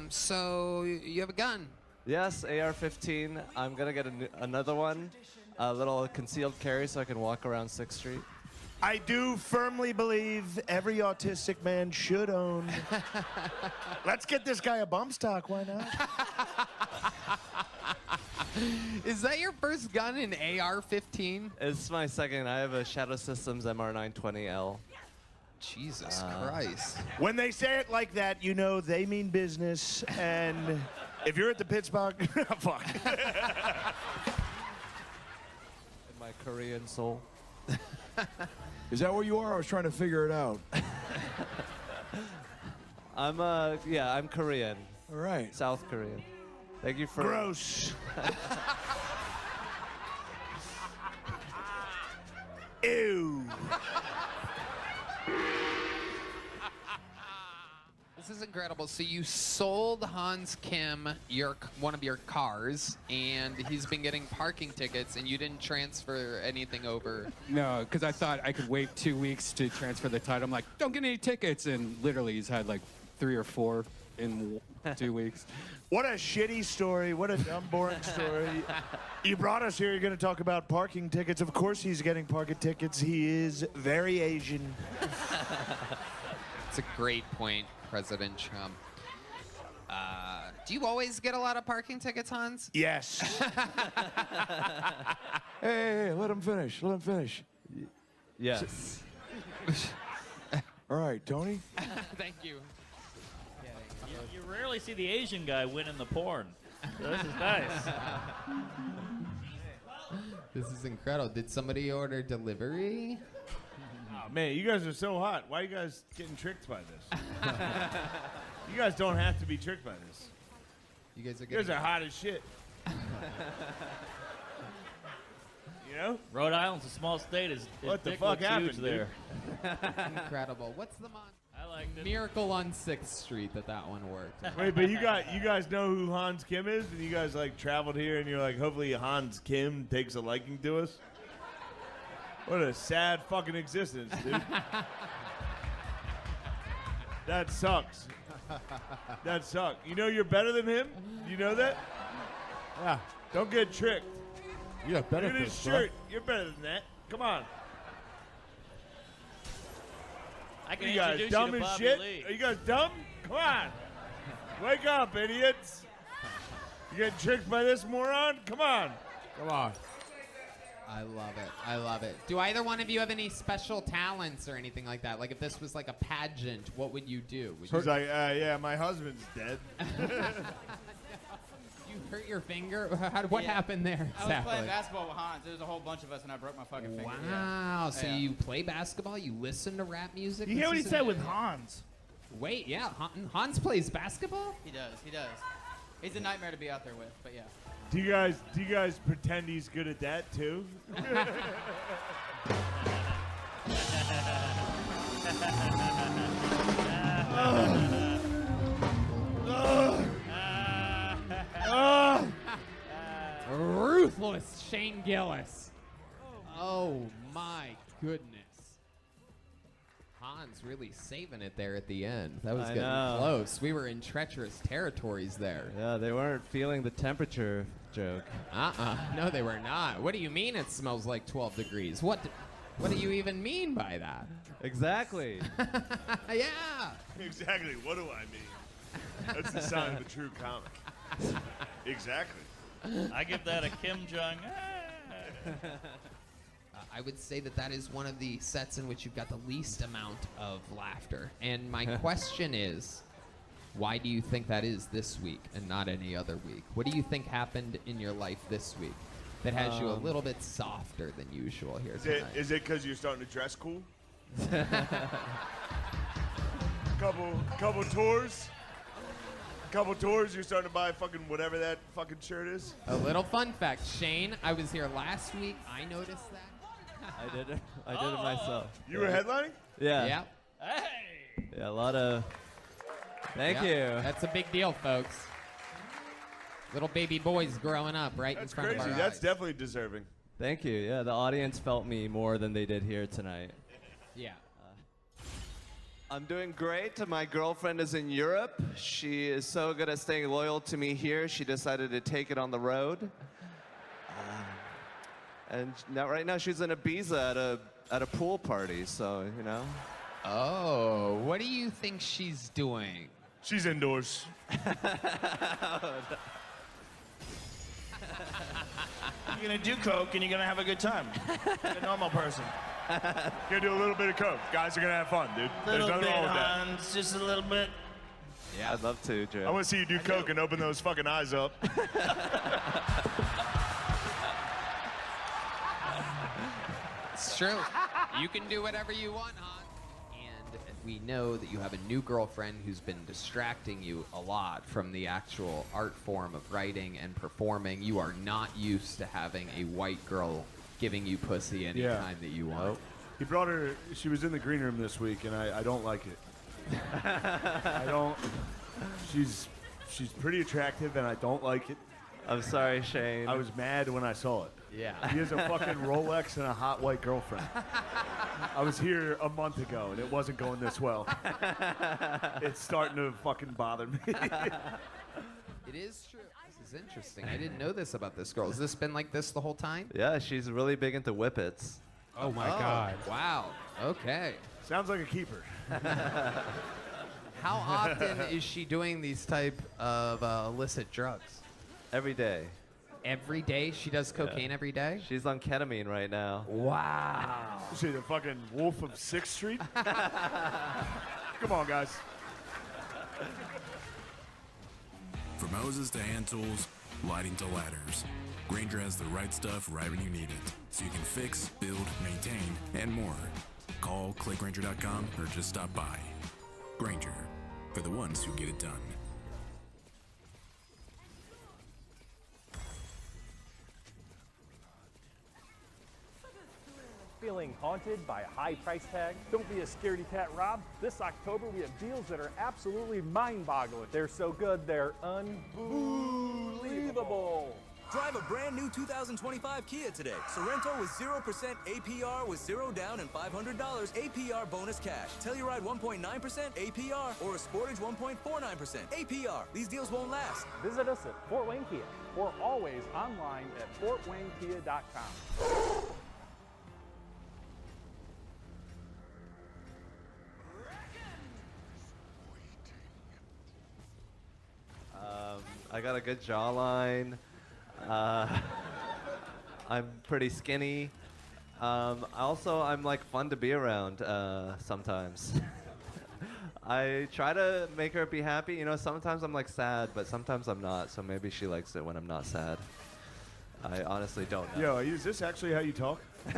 So you have a gun. Yes, AR-15. I'm gonna get another one, a little concealed carry, so I can walk around 6th Street. I do firmly believe every autistic man should own. Let's get this guy a bump stock. Why not? Is that your first gun, an AR-15? It's my second. I have a Shadow Systems MR920L. Jesus Christ. When they say it like that, you know they mean business. And if you're at the Pittsburgh, fuck. In my Korean soul. Is that where you are? I was trying to figure it out. I'm Korean. All right. South Korean. Thank you for... Gross. Ew. This is incredible. So you sold Hans Kim one of your cars, and he's been getting parking tickets, and you didn't transfer anything over. No, because I thought I could wait 2 weeks to transfer the title. I'm like, don't get any tickets, and literally he's had like 3 or 4 in 2 weeks. What a shitty story. What a dumb, boring story. You brought us here. You're going to talk about parking tickets. Of course he's getting parking tickets. He is very Asian. It's a great point, President Trump. Do you always get a lot of parking tickets, Hans? Yes. Hey, let him finish. Let him finish. Yes. All right, Tony. Thank you. You rarely see the Asian guy winning the porn. So this is nice. This is incredible. Did somebody order delivery? Oh, man, you guys are so hot. Why are you guys getting tricked by this? You guys don't have to be tricked by this. You guys are You guys are hot as shit. You know? Rhode Island's a small state. His What the dick fuck looks happened, huge there. incredible. What's the mon? I like it. Miracle on 6th Street that one worked. Wait, but you guys know who Hans Kim is? And you guys, like, traveled here and you're like, hopefully Hans Kim takes a liking to us? What a sad fucking existence, dude. That sucks. That sucks. You know you're better than him? You know that? Yeah. Don't get tricked. You got Look at his shirt. You're better than that. Come on. I can You guys introduce dumb you to as Bobby shit? Lee. Are you guys dumb? Come on. Wake up, idiots. You getting tricked by this moron? Come on. Come on. I love it. I love it. Do either one of you have any special talents or anything like that? Like if this was like a pageant, what would you do? Would you, He's like, yeah, my husband's dead. you hurt your finger? What happened there I was exactly? playing basketball with Hans. There was a whole bunch of us, and I broke my fucking finger. Wow. So Yeah. you play basketball? You listen to rap music? You hear what he This is said with Hans? Wait, yeah. Hans plays basketball? He does. He does. He's a nightmare to be out there with, but yeah. Do you guys pretend he's good at that too? Ruthless Shane Gillis. Oh my goodness. Hans really saving it there at the end. That was I getting know. close. We were in treacherous territories there. Yeah, they weren't feeling the temperature joke. No, they were not. What do you mean it smells like 12 degrees? What do you even mean by that? Exactly. Yeah. Exactly. What do I mean? That's the sound of a true comic. Exactly. I give that a Kim Jong. I would say that is one of the sets in which you've got the least amount of laughter. And my question is, why do you think that is this week and not any other week? What do you think happened in your life this week that has you a little bit softer than usual here tonight? Is it because you're starting to dress cool? Couple tours. Couple tours, you're starting to buy fucking whatever that fucking shirt is. A little fun fact, Shane, I was here last week. I noticed that. I did it myself. You were headlining? Yeah. Yeah. Hey! Yeah, a lot of... Thank you. That's a big deal, folks. Little baby boys growing up right That's in front crazy. of our That's eyes. definitely deserving. Thank you. Yeah, the audience felt me more than they did here tonight. Yeah. I'm doing great. My girlfriend is in Europe. She is so good at staying loyal to me here. She decided to take it on the road. And now, right now, she's in Ibiza at a pool party. So, you know. Oh, what do you think she's doing? She's indoors. You're gonna do coke and you're gonna have a good time. Like a normal person. Gonna do a little bit of coke. Guys are gonna have fun, dude. There's Little nothing bit, wrong with that. Hans, just a little bit. Yeah, I'd love to, Drew. I want to see you do coke and open those fucking eyes up. It's true. You can do whatever you want, Hans. And we know that you have a new girlfriend who's been distracting you a lot from the actual art form of writing and performing. You are not used to having a white girl giving you pussy anytime that you want. He brought her. She was in the green room this week, and I don't like it. I don't. She's pretty attractive, and I don't like it. I'm sorry, Shane. I was mad when I saw it. Yeah. He has a fucking Rolex and a hot white girlfriend. I was here a month ago, and it wasn't going this well. It's starting to fucking bother me. It is true. This is interesting. I didn't know this about this girl. Has this been like this the whole time? Yeah, she's really big into whippets. Oh my God. Wow. Okay. Sounds like a keeper. How often is she doing these type of illicit drugs? Every day. Every day? She does cocaine every day? She's on ketamine right now. Wow. Is she the fucking Wolf of 6th Street? Come on, guys. From hoses to hand tools, lighting to ladders, Grainger has the right stuff right when you need it, so you can fix, build, maintain, and more. Call, clickgrainger.com, or just stop by. Grainger, for the ones who get it done. Feeling haunted by a high price tag? Don't be a scaredy cat, Rob. This October we have deals that are absolutely mind-boggling. They're so good, they're unbelievable. Drive a brand new 2025 Kia today. Sorrento with 0% APR with 0 down and $500 APR bonus cash. Telluride 1.9% APR or a Sportage 1.49% APR. These deals won't last. Visit us at Fort Wayne Kia or always online at fortwaynekia.com. I got a good jawline. I'm pretty skinny. I'm like fun to be around sometimes. I try to make her be happy. You know, sometimes I'm like sad, but sometimes I'm not. So maybe she likes it when I'm not sad. I honestly don't know. Yo, is this actually how you talk? Is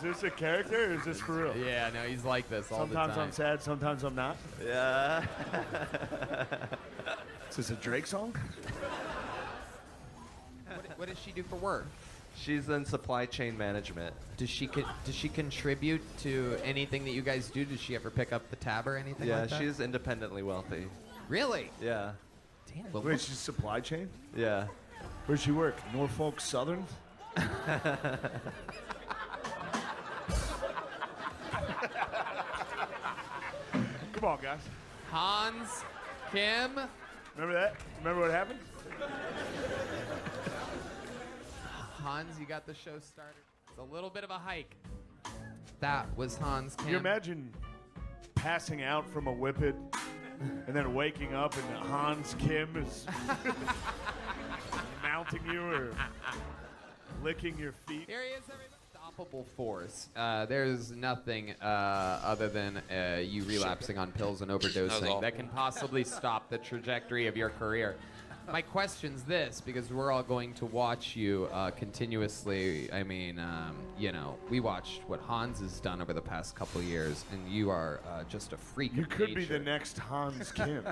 this a character or is this for real? Yeah, no, he's like this all the time. Sometimes I'm sad, sometimes I'm not. Yeah. Is this a Drake song? What does she do for work? She's in supply chain management. Does she contribute to anything that you guys do? Does she ever pick up the tab or anything like that? Yeah, she's independently wealthy. Really? Yeah. Damn. Well, Wait, she's supply chain? Yeah. Where's she work? Norfolk Southern? Come on, guys. Hans, Kim. Remember that? Remember what happened? Hans, you got the show started. It's a little bit of a hike. That was Hans, Kim. Can you imagine passing out from a whippet and then waking up and Hans Kim is mounting you or licking your feet? Here he is, everybody. Unstoppable force. There's nothing other than you relapsing on pills and overdosing that can possibly stop the trajectory of your career. My question's this, because we're all going to watch you continuously. I mean, you know, we watched what Hans has done over the past couple years, and you are just a freak You of could be nature. the next Hans Kim.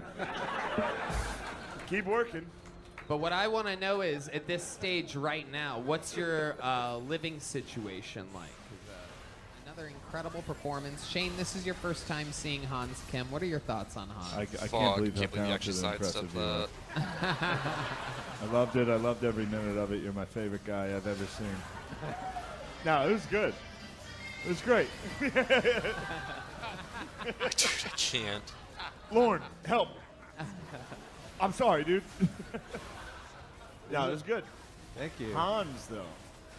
Keep working. But what I want to know is, at this stage right now, what's your living situation like? 'Cause, another incredible performance. Shane, this is your first time seeing Hans Kim. What are your thoughts on Hans? I can't believe how talented and impressive you are. I loved it. I loved every minute of it. You're my favorite guy I've ever seen. No, it was good. It was great. I can't. Lauren, help. I'm sorry, dude. No, it was good. Thank you. Hans, though.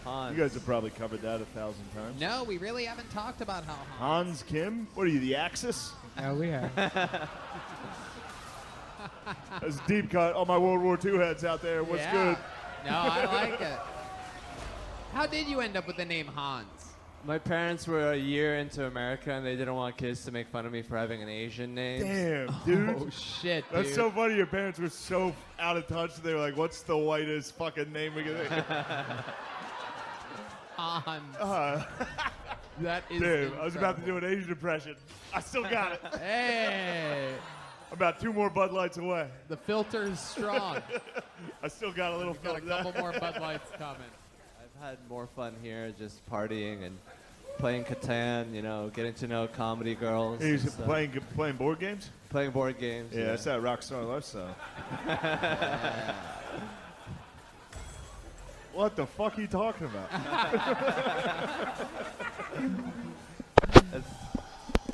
Hans. You guys have probably covered that 1,000 times. No, we really haven't talked about how Hans Kim? What are you, the Axis? Oh, we have. That's a deep cut. All my World War II heads out there. What's good? No, I like it. How did you end up with the name Hans? My parents were a year into America, and they didn't want kids to make fun of me for having an Asian name. Damn, dude. Oh, shit, That's dude. so funny. Your parents were so out of touch. They were like, what's the whitest fucking name we can think? Hans. That is Dude, I was about to incredible. do an Asian impression. I still got it. Hey. About 2 more Bud Lights away. The filter is strong. I still got a little Got a couple more Bud Lights coming. I've had more fun here, just partying and playing Catan, you know, getting to know comedy girls. He's and stuff. playing board games? Playing board games. Yeah, that's that rock star lifestyle. What the fuck are you talking about?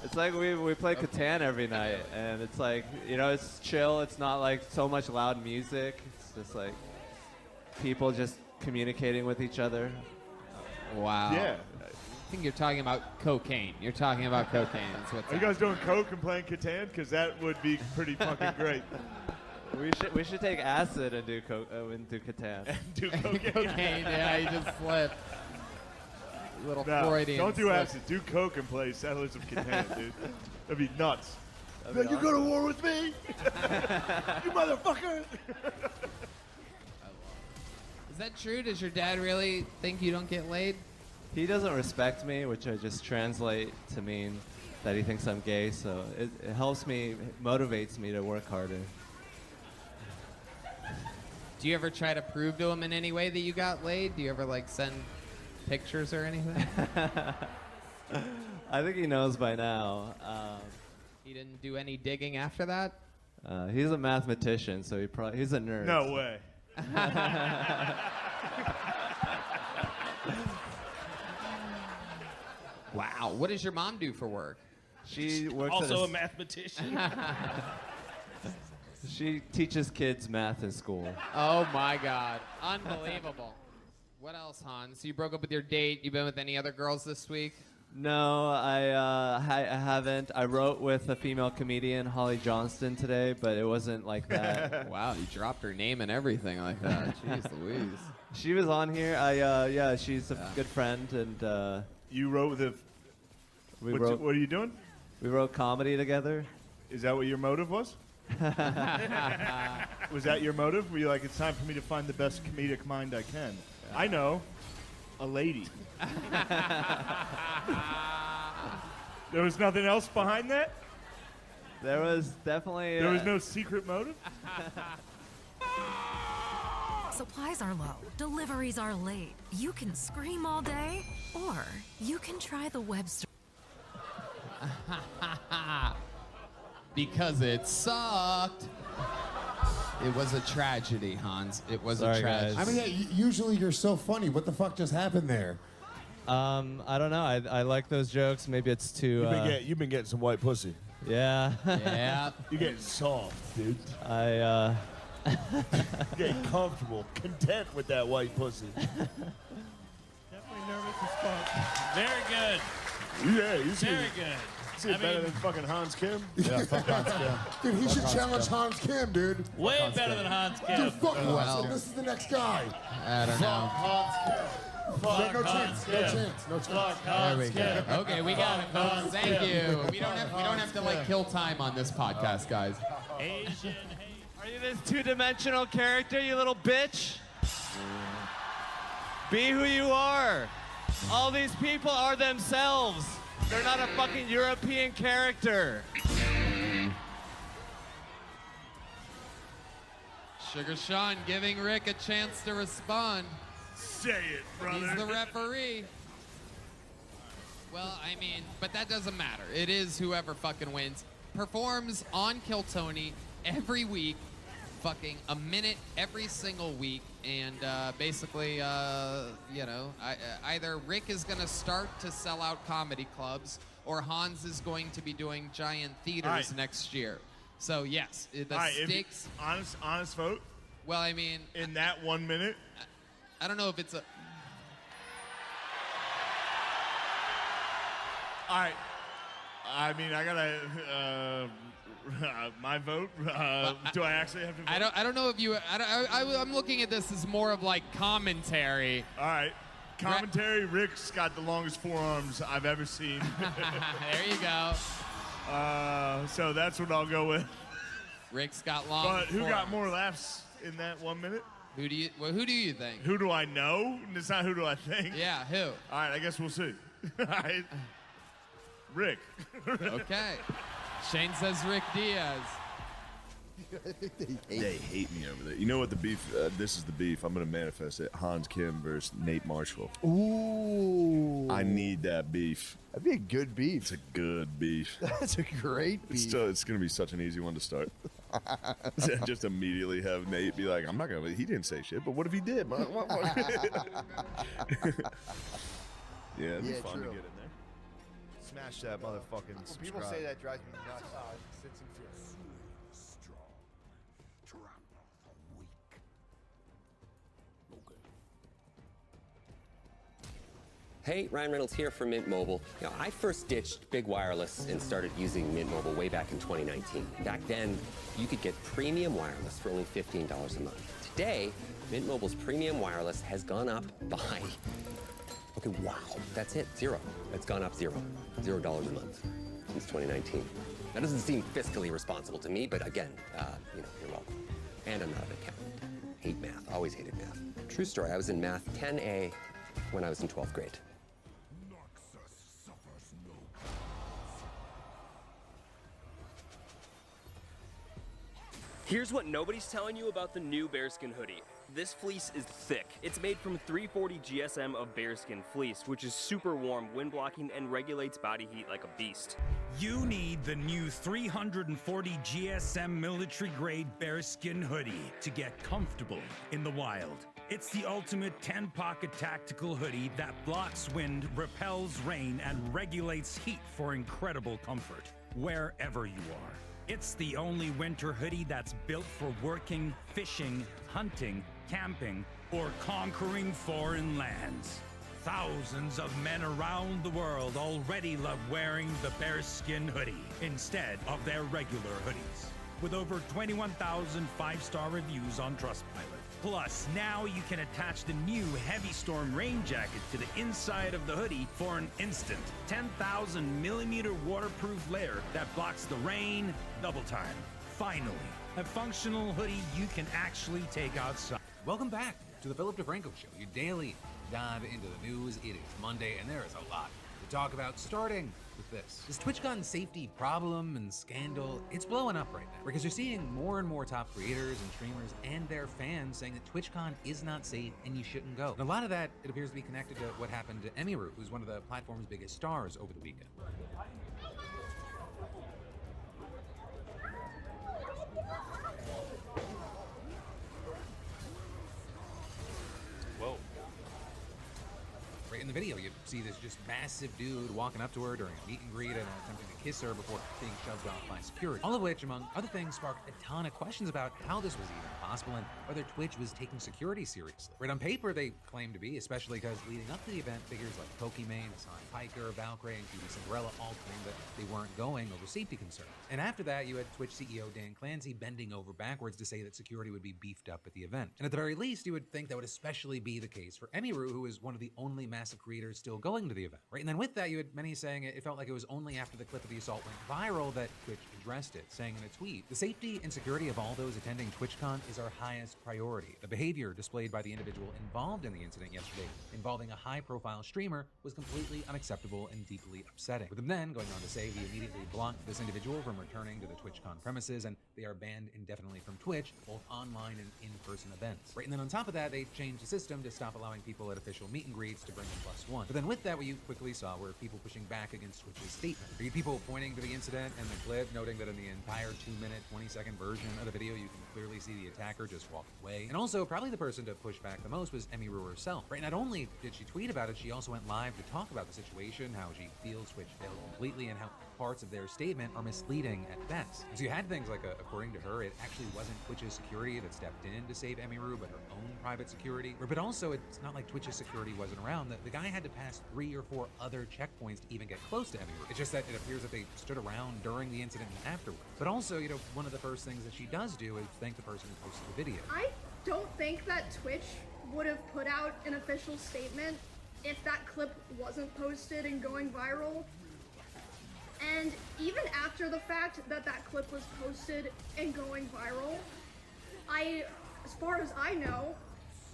It's like we play Catan every night, and it's like, you know, it's chill. It's not like so much loud music. It's just like people just communicating with each other. Wow. Yeah. I think you're talking about cocaine. You're talking about cocaine. That's what's Are you guys doing coke and playing Catan? Because that would be pretty fucking great. We should take acid and do Catan. Do cocaine. Cocaine, yeah, you just slip. Little No, Freudian don't do slip. acid. Do coke and play Settlers of Catan, dude. That'd be nuts. That'd be You go to war with me? You motherfucker! Is that true? Does your dad really think you don't get laid? He doesn't respect me, which I just translate to mean that he thinks I'm gay. So it helps me, it motivates me to work harder. Do you ever try to prove to him in any way that you got laid? Do you ever like send pictures or anything? I think he knows by now. He didn't do any digging after that? He's a mathematician, so he's a nerd. No way. Wow. What does your mom do for work? She works Also at a mathematician. She teaches kids math in school. Oh my God. Unbelievable. What else, Hans? You broke up with your date. You been with any other girls this week? No, I haven't. I wrote with a female comedian, Holly Johnston, today, but it wasn't like that. Wow, you dropped her name and everything like that. Jeez Louise. She was on here. Yeah, she's a good friend, and You wrote with a... what are you doing? We wrote comedy together. Is that what your motive was? Was that your motive? Were you like, it's time for me to find the best comedic mind I can? I know. A lady. There was nothing else behind that? There was definitely... There was no secret motive? Supplies are low, deliveries are late. You can scream all day, or you can try the web store. Because it sucked. It was a tragedy, Hans. It was Sorry, a tragedy. guys. I mean, yeah, usually you're so funny. What the fuck just happened there? I don't know. I like those jokes. Maybe it's too... You've been getting some white pussy. Yeah. Yeah. You're getting soft, dude. I Getting comfortable, content with that white pussy. Definitely nervous as fuck. Very good. Yeah, you see. Very good. See, better than fucking Hans Kim? Yeah, fuck Hans Kim. Dude, he should challenge Hans Kim, dude. Way better than Hans Kim. Dude, fuck Hans Well. Kim. This is the next guy. I don't Fuck know. Hans Kim. Fuck No Hans chance. No Kim. chance. No chance. Fuck There Hans we Kim. go. Okay, we got it, folks. Hans Thank Kim. you. We don't have to like kill time on this podcast, guys. Asian hate. Are you this two-dimensional character, you little bitch? Be who you are. All these people are themselves. They're not a fucking European character. Sugar Sean giving Rick a chance to respond. Say it, brother. He's the referee. Well, I mean, but that doesn't matter. It is whoever fucking wins. Performs on Kill Tony every week, fucking a minute every single week, and basically, you know, either Rick is gonna start to sell out comedy clubs, or Hans is going to be doing giant theaters All right. next year. So yes, the All right, stakes. Honest vote. Well, I mean, in that 1 minute. I don't know if it's a. All right. I mean, I gotta my vote. Do I actually have to vote? I don't know if you. I'm looking at this as more of like commentary. All right. Commentary. Rick's got the longest forearms I've ever seen. There you go. So that's what I'll go with. Rick's got long. But who got forearms. more laughs in that 1 minute? Who do you think? Who do I know? It's not who do I think. Yeah, who? All right, I guess we'll see. All right. Rick. Okay. Shane says Rick Diaz. They hate me over there. You know what the beef? This is the beef. I'm gonna manifest it. Hans Kim versus Nate Marshall. Ooh. I need that beef. That'd be a good beef. It's a good beef. That's a great beef. It's gonna be such an easy one to start. Just immediately have Nate be like, "I'm not gonna. He didn't say shit, but what if he did?" Yeah, it'd be fun to get in there. Smash that motherfucking subscribe. People say that drives me nuts. Sits and feels. Hey, Ryan Reynolds here from Mint Mobile. I first ditched big wireless and started using Mint Mobile way back in 2019. Back then, you could get premium wireless for only $15 a month. Today, Mint Mobile's premium wireless has gone up by, okay, wow, that's it, zero. It's gone up $0 a month since 2019. That doesn't seem fiscally responsible to me, but again, you're welcome. And I'm not an accountant. Hate math, always hated math. True story, I was in math 10A when I was in 12th grade. Here's what nobody's telling you about the new bearskin hoodie. This fleece is thick. It's made from 340 GSM of bearskin fleece, which is super warm, wind blocking, and regulates body heat like a beast. You need the new 340 GSM military grade bearskin hoodie to get comfortable in the wild. It's the ultimate 10-pocket tactical hoodie that blocks wind, repels rain, and regulates heat for incredible comfort wherever you are. It's the only winter hoodie that's built for working, fishing, hunting, camping, or conquering foreign lands. Thousands of men around the world already love wearing the bearskin hoodie instead of their regular hoodies. With over 21,000 five-star reviews on Trustpilot. Plus, now you can attach the new Heavy Storm rain jacket to the inside of the hoodie for an instant 10,000 millimeter waterproof layer that blocks the rain double time. Finally, a functional hoodie you can actually take outside. Welcome back to the Philip DeFranco Show, your daily dive into the news. It is Monday, and there is a lot to talk about, starting with this. This TwitchCon safety problem and scandal, it's blowing up right now because you're seeing more and more top creators and streamers and their fans saying that TwitchCon is not safe and you shouldn't go. And a lot of that, it appears to be connected to what happened to Emiru, who's one of the platform's biggest stars over the weekend. Whoa. Right in the video, you see this just massive dude walking up to her during a meet and greet and attempting to kiss her before being shoved off by security. All of which, among other things, sparked a ton of questions about how this was even possible and whether Twitch was taking security seriously. Right on paper, they claim to be, especially because leading up to the event, figures like Pokimane, Asai Piker, Valkyrie, and Cutie Cinderella all claimed that they weren't going over safety concerns. And after that, you had Twitch CEO Dan Clancy bending over backwards to say that security would be beefed up at the event. And at the very least, you would think that would especially be the case for Emiru, who is one of the only massive creators still going to the event, right? And then with that, you had many saying it felt like it was only after the clip of the assault went viral that Twitch addressed it, saying in a tweet, "The safety and security of all those attending TwitchCon is our highest priority. The behavior displayed by the individual involved in the incident yesterday involving a high-profile streamer was completely unacceptable and deeply upsetting." With him then going on to say he immediately blocked this individual from returning to the TwitchCon premises, and they are banned indefinitely from Twitch, both online and in-person events. Right, and then on top of that, they changed the system to stop allowing people at official meet and greets to bring in +1. But then with that, what you quickly saw were people pushing back against Twitch's statement. You had people pointing to the incident and the clip, noting that in the entire 2-minute, 20-second version of the video, you can clearly see the attacker just walk away. And also, probably the person to push back the most was Emmy Rue herself. Right? Not only did she tweet about it, she also went live to talk about the situation, how she feels Twitch failed completely, and how parts of their statement are misleading at best. So you had things like, according to her, it actually wasn't Twitch's security that stepped in to save Emmy Rue, but her own private security. But also, it's not like Twitch's security wasn't around. The guy had to pass 3 or 4 other checkpoints to even get close to Emmy Rue. It's just that it appears that they stood around during the incident and afterwards. But also, you know, one of the first things that she does do is thank the person who posted the video. I don't think that Twitch would have put out an official statement if that clip wasn't posted and going viral. And even after the fact that that clip was posted and going viral, as far as I know,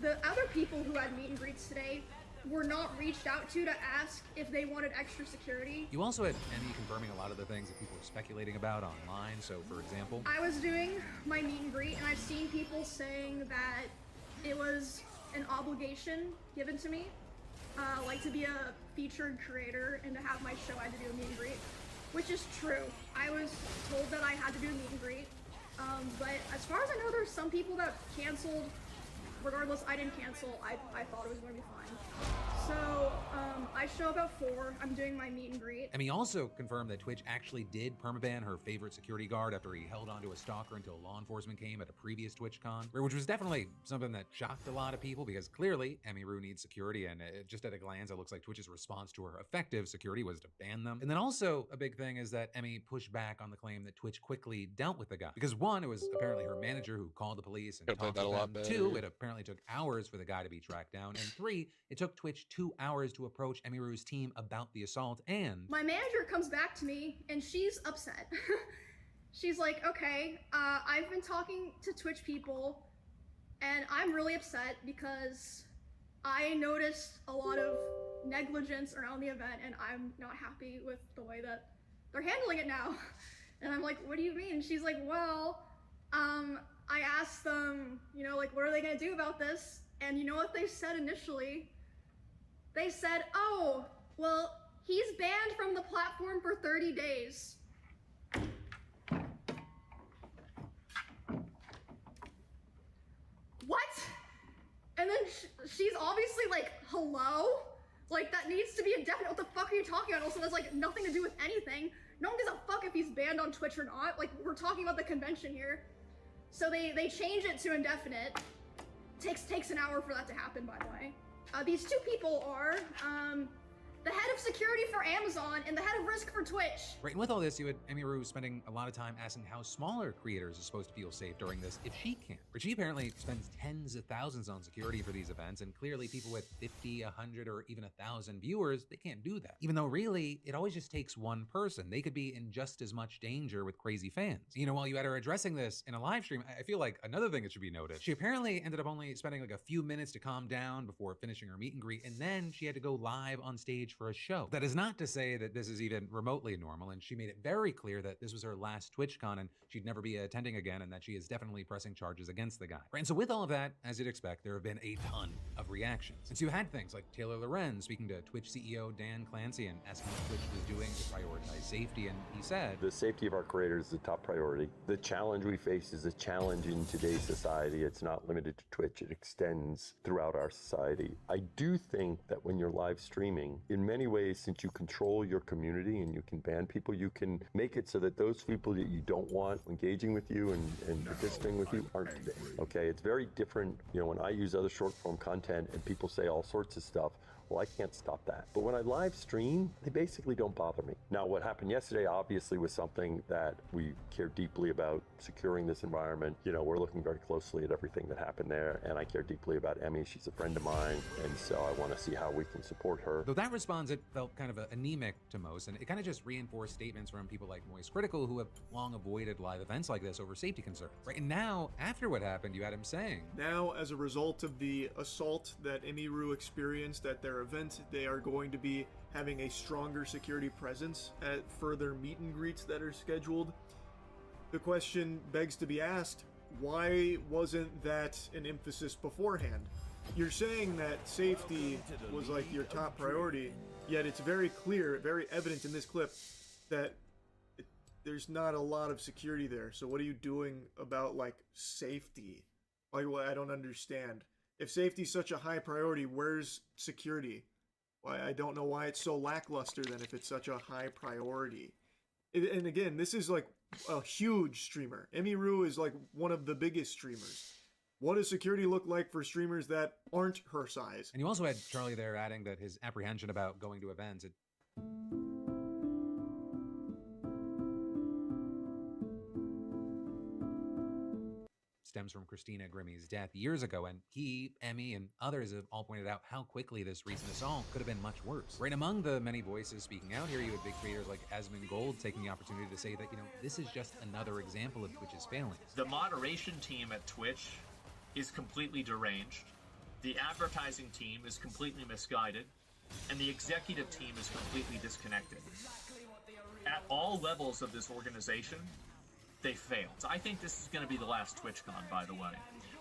the other people who had meet and greets today were not reached out to ask if they wanted extra security. You also had Emmy confirming a lot of the things that people were speculating about online. So, for example, I was doing my meet and greet, and I've seen people saying that it was an obligation given to me, like to be a featured creator and to have my show, I had to do a meet and greet, which is true. I was told that I had to do a meet and greet, but as far as I know, there's some people that canceled. Regardless, I didn't cancel. I thought it was going to be fine. So, I show up at 4. I'm doing my meet and greet. Emmy also confirmed that Twitch actually did permaban her favorite security guard after he held onto a stalker until law enforcement came at a previous TwitchCon, which was definitely something that shocked a lot of people because clearly Emmy Rue needs security, and just at a glance, it looks like Twitch's response to her effective security was to ban them. And then also a big thing is that Emmy pushed back on the claim that Twitch quickly dealt with the guy. Because 1, it was apparently her manager who called the police and talked to them. 2, it apparently took hours for the guy to be tracked down. And 3, it took Twitch 2 hours to approach Emmy Rue's team about the assault. And my manager comes back to me and she's upset. She's like, okay, I've been talking to Twitch people and I'm really upset because I noticed a lot of negligence around the event and I'm not happy with the way that they're handling it now. And I'm like, what do you mean? She's like, well, I asked them, you know, like, what are they gonna do about this? And you know what they said initially? They said, oh, well, he's banned from the platform for 30 days. What? And then she's obviously like, hello? Like, that needs to be indefinite. What the fuck are you talking about? Also, that's like nothing to do with anything. No one gives a fuck if he's banned on Twitch or not. Like, we're talking about the convention here. So they change it to indefinite. Takes an hour for that to happen, by the way. These 2 people are the head of security for Amazon and the head of risk for Twitch. Right, and with all this, you had Emmy Rue spending a lot of time asking how smaller creators are supposed to feel safe during this if she can't. But she apparently spends tens of thousands on security for these events, and clearly people with 50, 100, or even 1,000 viewers, they can't do that. Even though really, it always just takes one person. They could be in just as much danger with crazy fans. You know, while you had her addressing this in a live stream, I feel like another thing that should be noted, she apparently ended up only spending like a few minutes to calm down before finishing her meet and greet, and then she had to go live on stage for a show. That is not to say that this is even remotely normal, and she made it very clear that this was her last TwitchCon and she'd never be attending again, and that she is definitely pressing charges against the guy. Right, and so with all of that, as you'd expect, there have been a ton of reactions. And so you had things like Taylor Lorenz speaking to Twitch CEO Dan Clancy and asking what Twitch was doing to prioritize safety, and he said, the safety of our creators is the top priority. The challenge we face is a challenge in today's society. It's not limited to Twitch. It extends throughout our society. I do think that when you're live streaming, in many ways, since you control your community and you can ban people, you can make it so that those people that you don't want engaging with you and participating with you aren't today. Okay, it's very different. You know, when I use other short form content and people say all sorts of stuff, well, I can't stop that. But when I live stream, they basically don't bother me. Now, what happened yesterday obviously was something that we care deeply about, securing this environment. You know, we're looking very closely at everything that happened there, and I care deeply about Emmy. She's a friend of mine, and so I want to see how we can support her. Though that response, it felt kind of anemic to most, and it kind of just reinforced statements from people like Moist Critical, who have long avoided live events like this over safety concerns. Right, and now, after what happened, you had him saying, now, as a result of the assault that Emmy Rue experienced at their event, they are going to be having a stronger security presence at further meet and greets that are scheduled. The question begs to be asked, why wasn't that an emphasis beforehand? you're saying that safety was like your top priority, yet it's very clear, very evident in this clip that there's not a lot of security there. So what are you doing about like safety? Like, well, I don't understand. If safety's such a high priority, where's security? Why, I don't know why it's so lackluster then if it's such a high priority. And again, this is like a huge streamer. Emiru is like one of the biggest streamers. What does security look like for streamers that aren't her size? And you also had Charlie there adding that his apprehension about going to events, stems from Christina Grimmie's death years ago, and he, Emmy, and others have all pointed out how quickly this recent assault could have been much worse. Right among the many voices speaking out here, you had big creators like Esmond Gold taking the opportunity to say that, this is just another example of Twitch's failing. The moderation team at Twitch is completely deranged, the advertising team is completely misguided, and the executive team is completely disconnected. At all levels of this organization, they failed. I think this is going to be the last TwitchCon, by the way.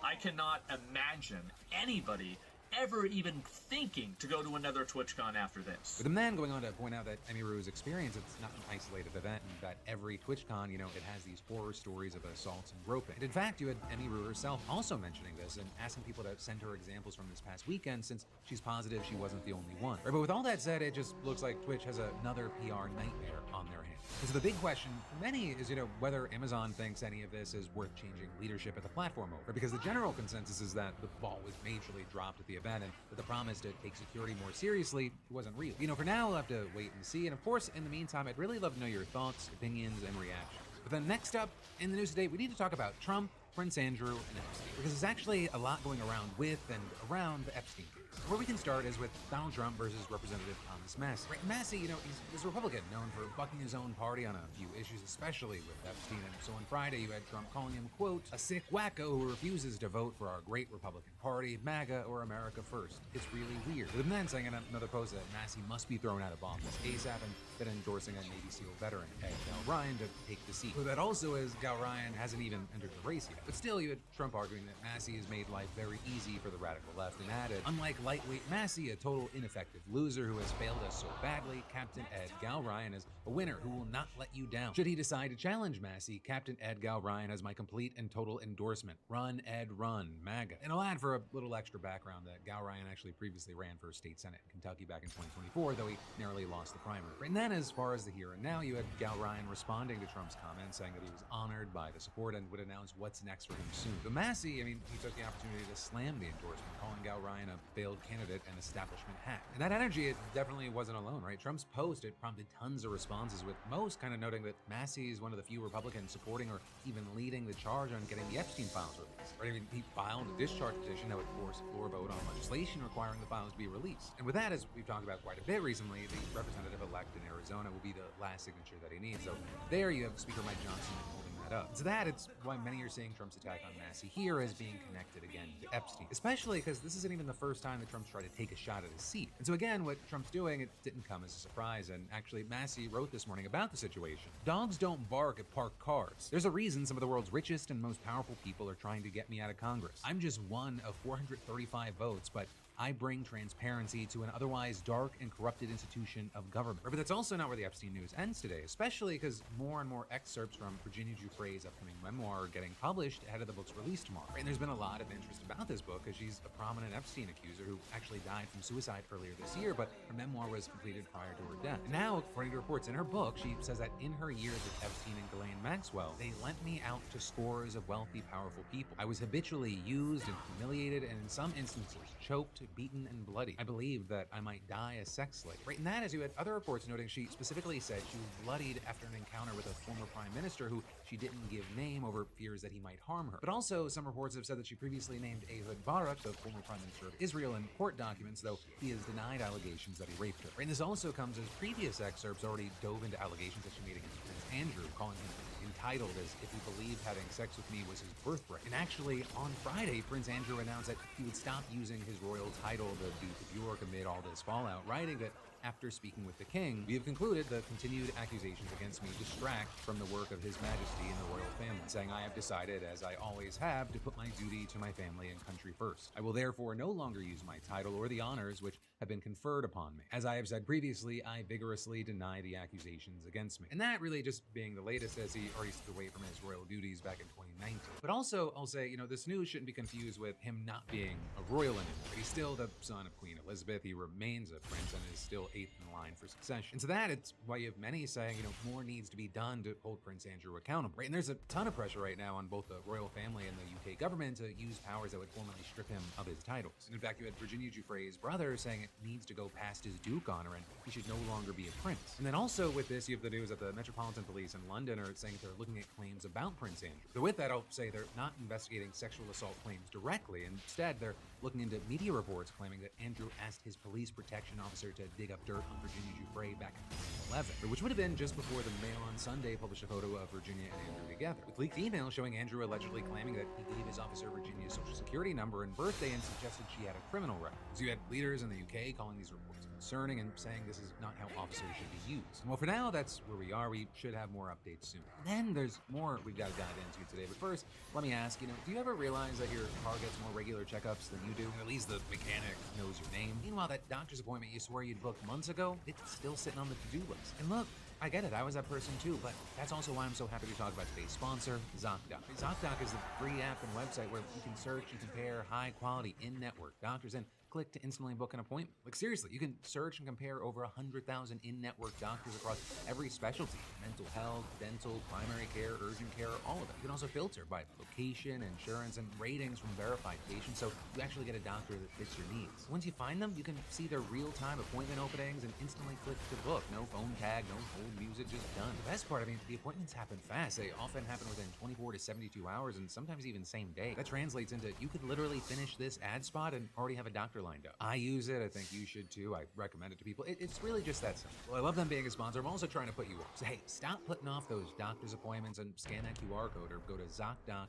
I cannot imagine anybody ever even thinking to go to another TwitchCon after this. With the man going on to point out that Emiru's experience, it's not an isolated event, and that every TwitchCon, it has these horror stories of assaults and groping. And in fact, you had Emiru herself also mentioning this and asking people to send her examples from this past weekend, since she's positive she wasn't the only one. Right, but with all that said, it just looks like Twitch has another PR nightmare on their hands. So the big question for many is, whether Amazon thinks any of this is worth changing leadership at the platform over. Because the general consensus is that the ball was majorly dropped at the event, and that the promise to take security more seriously wasn't real. For now, we'll have to wait and see. And of course, in the meantime, I'd really love to know your thoughts, opinions, and reactions. But then next up in the news today, we need to talk about Trump, Prince Andrew, and Epstein. Because there's actually a lot going around with and around the Epstein case. Where we can start is with Donald Trump versus Representative Thomas Massie. Right, Massie, he's a Republican known for bucking his own party on a few issues, especially with Epstein. And so on Friday, you had Trump calling him, quote, a sick wacko who refuses to vote for our great Republican Party, MAGA or America First. It's really weird. With him then saying in another post that Massie must be thrown out of office ASAP, and then endorsing a Navy SEAL veteran, Gal Ryan, to take the seat. But that also is Gal Ryan hasn't even entered the race yet. But still, you had Trump arguing that Massie has made life very easy for the radical left, and added, unlike lightweight Massie, a total ineffective loser who has failed us so badly, Captain Ed Gal Ryan is a winner who will not let you down. Should he decide to challenge Massie, Captain Ed Gal Ryan has my complete and total endorsement. Run, Ed, run, MAGA. And I'll add for a little extra background that Gal Ryan actually previously ran for state senate in Kentucky back in 2024, though he narrowly lost the primary. And then as far as the here and now, you had Gal Ryan responding to Trump's comments, saying that he was honored by the support and would announce what's next for him soon. But Massie, he took the opportunity to slam the endorsement, calling Gal Ryan a failed candidate and establishment hack. And that energy, it definitely wasn't alone, right? Trump's post, it prompted tons of responses, with most kind of noting that Massie is one of the few Republicans supporting or even leading the charge on getting the Epstein files released. Right? He filed a discharge petition that would force a floor vote on legislation requiring the files to be released. And with that, as we've talked about quite a bit recently, the representative-elect in Arizona will be the last signature that he needs. So there you have Speaker Mike Johnson holding that up. So that, it's why many are seeing Trump's attack on Massie here as being connected again to Epstein, especially because this isn't even the first time that Trump's tried to take a shot at his seat. And so again, what Trump's doing, it didn't come as a surprise. And actually, Massie wrote this morning about the situation. Dogs don't bark at parked cars. There's a reason some of the world's richest and most powerful people are trying to get me out of Congress. I'm just one of 435 votes, but I bring transparency to an otherwise dark and corrupted institution of government. But that's also not where the Epstein news ends today, especially because more and more excerpts from Virginia Giuffre's upcoming memoir are getting published ahead of the book's release tomorrow. And there's been a lot of interest about this book because she's a prominent Epstein accuser who actually died from suicide earlier this year, but her memoir was completed prior to her death. And now, according to reports in her book, she says that in her years with Epstein and Ghislaine Maxwell, they lent me out to scores of wealthy, powerful people. I was habitually used and humiliated, and in some instances, choked, beaten, and bloody. I believed that I might die a sex slave. Right, and that is, you had other reports noting she specifically said she was bloodied after an encounter with a former prime minister who she didn't give name over fears that he might harm her. But also, some reports have said that she previously named Ehud Barak, the former prime minister of Israel, in court documents, though he has denied allegations that he raped her. Right, and this also comes as previous excerpts already dove into allegations that she made against Prince Andrew, calling him entitled as if he believed having sex with me was his birthright. And actually, on Friday, Prince Andrew announced that he would stop using his royal title, the Duke of York, amid all this fallout, writing that after speaking with the king, we have concluded the continued accusations against me distract from the work of His Majesty and the royal family, saying I have decided, as I always have, to put my duty to my family and country first. I will therefore no longer use my title or the honors which have been conferred upon me. As I have said previously, I vigorously deny the accusations against me. And that really just being the latest, as he already stepped away from his royal duties back in 2019. But also, I'll say, this news shouldn't be confused with him not being a royal anymore. He's still the son of Queen Elizabeth. He remains a prince and is still 8th in line for succession. And to that, it's why you have many saying, more needs to be done to hold Prince Andrew accountable. Right? And there's a ton of pressure right now on both the royal family and the UK government to use powers that would formally strip him of his titles. And in fact, you had Virginia Giuffre's brother saying it needs to go past his Duke honor and he should no longer be a prince. And then also with this, you have the news that the Metropolitan Police in London are saying they're looking at claims about Prince Andrew. So with that, I'll say they're not investigating sexual assault claims directly. Instead, they're looking into media reports claiming that Andrew asked his police protection officer to dig up dirt on Virginia Giuffre back in 2011, which would have been just before the Mail on Sunday published a photo of Virginia and Andrew together, with leaked emails showing Andrew allegedly claiming that he gave his officer Virginia's social security number and birthday and suggested she had a criminal record. So you had leaders in the UK calling these reports concerning and saying this is not how officers should be used. Well, for now, that's where we are. We should have more updates soon. Then there's more we've got to dive into today. But first, let me ask, do you ever realize that your car gets more regular checkups than you do? At least the mechanic knows your name. Meanwhile, that doctor's appointment you swore you'd booked months ago, it's still sitting on the to-do list. And look, I get it, I was that person too, but that's also why I'm so happy to talk about today's sponsor, ZocDoc. ZocDoc is the free app and website where you can search and compare high-quality in-network doctors and click to instantly book an appointment. Like seriously, you can search and compare over 100,000 in-network doctors across every specialty: mental health, dental, primary care, urgent care, all of it. You can also filter by location, insurance, and ratings from verified patients, so you actually get a doctor that fits your needs. Once you find them, you can see their real-time appointment openings and instantly click to book. No phone tag, no hold music, just done. The best part, the appointments happen fast. They often happen within 24 to 72 hours and sometimes even same day. That translates into you could literally finish this ad spot and already have a doctor lined up. I use it. I think you should too. I recommend it to people. It's really just that simple. Well, I love them being a sponsor. I'm also trying to put you on. So hey, stop putting off those doctor's appointments and scan that QR code or go to ZocDoc.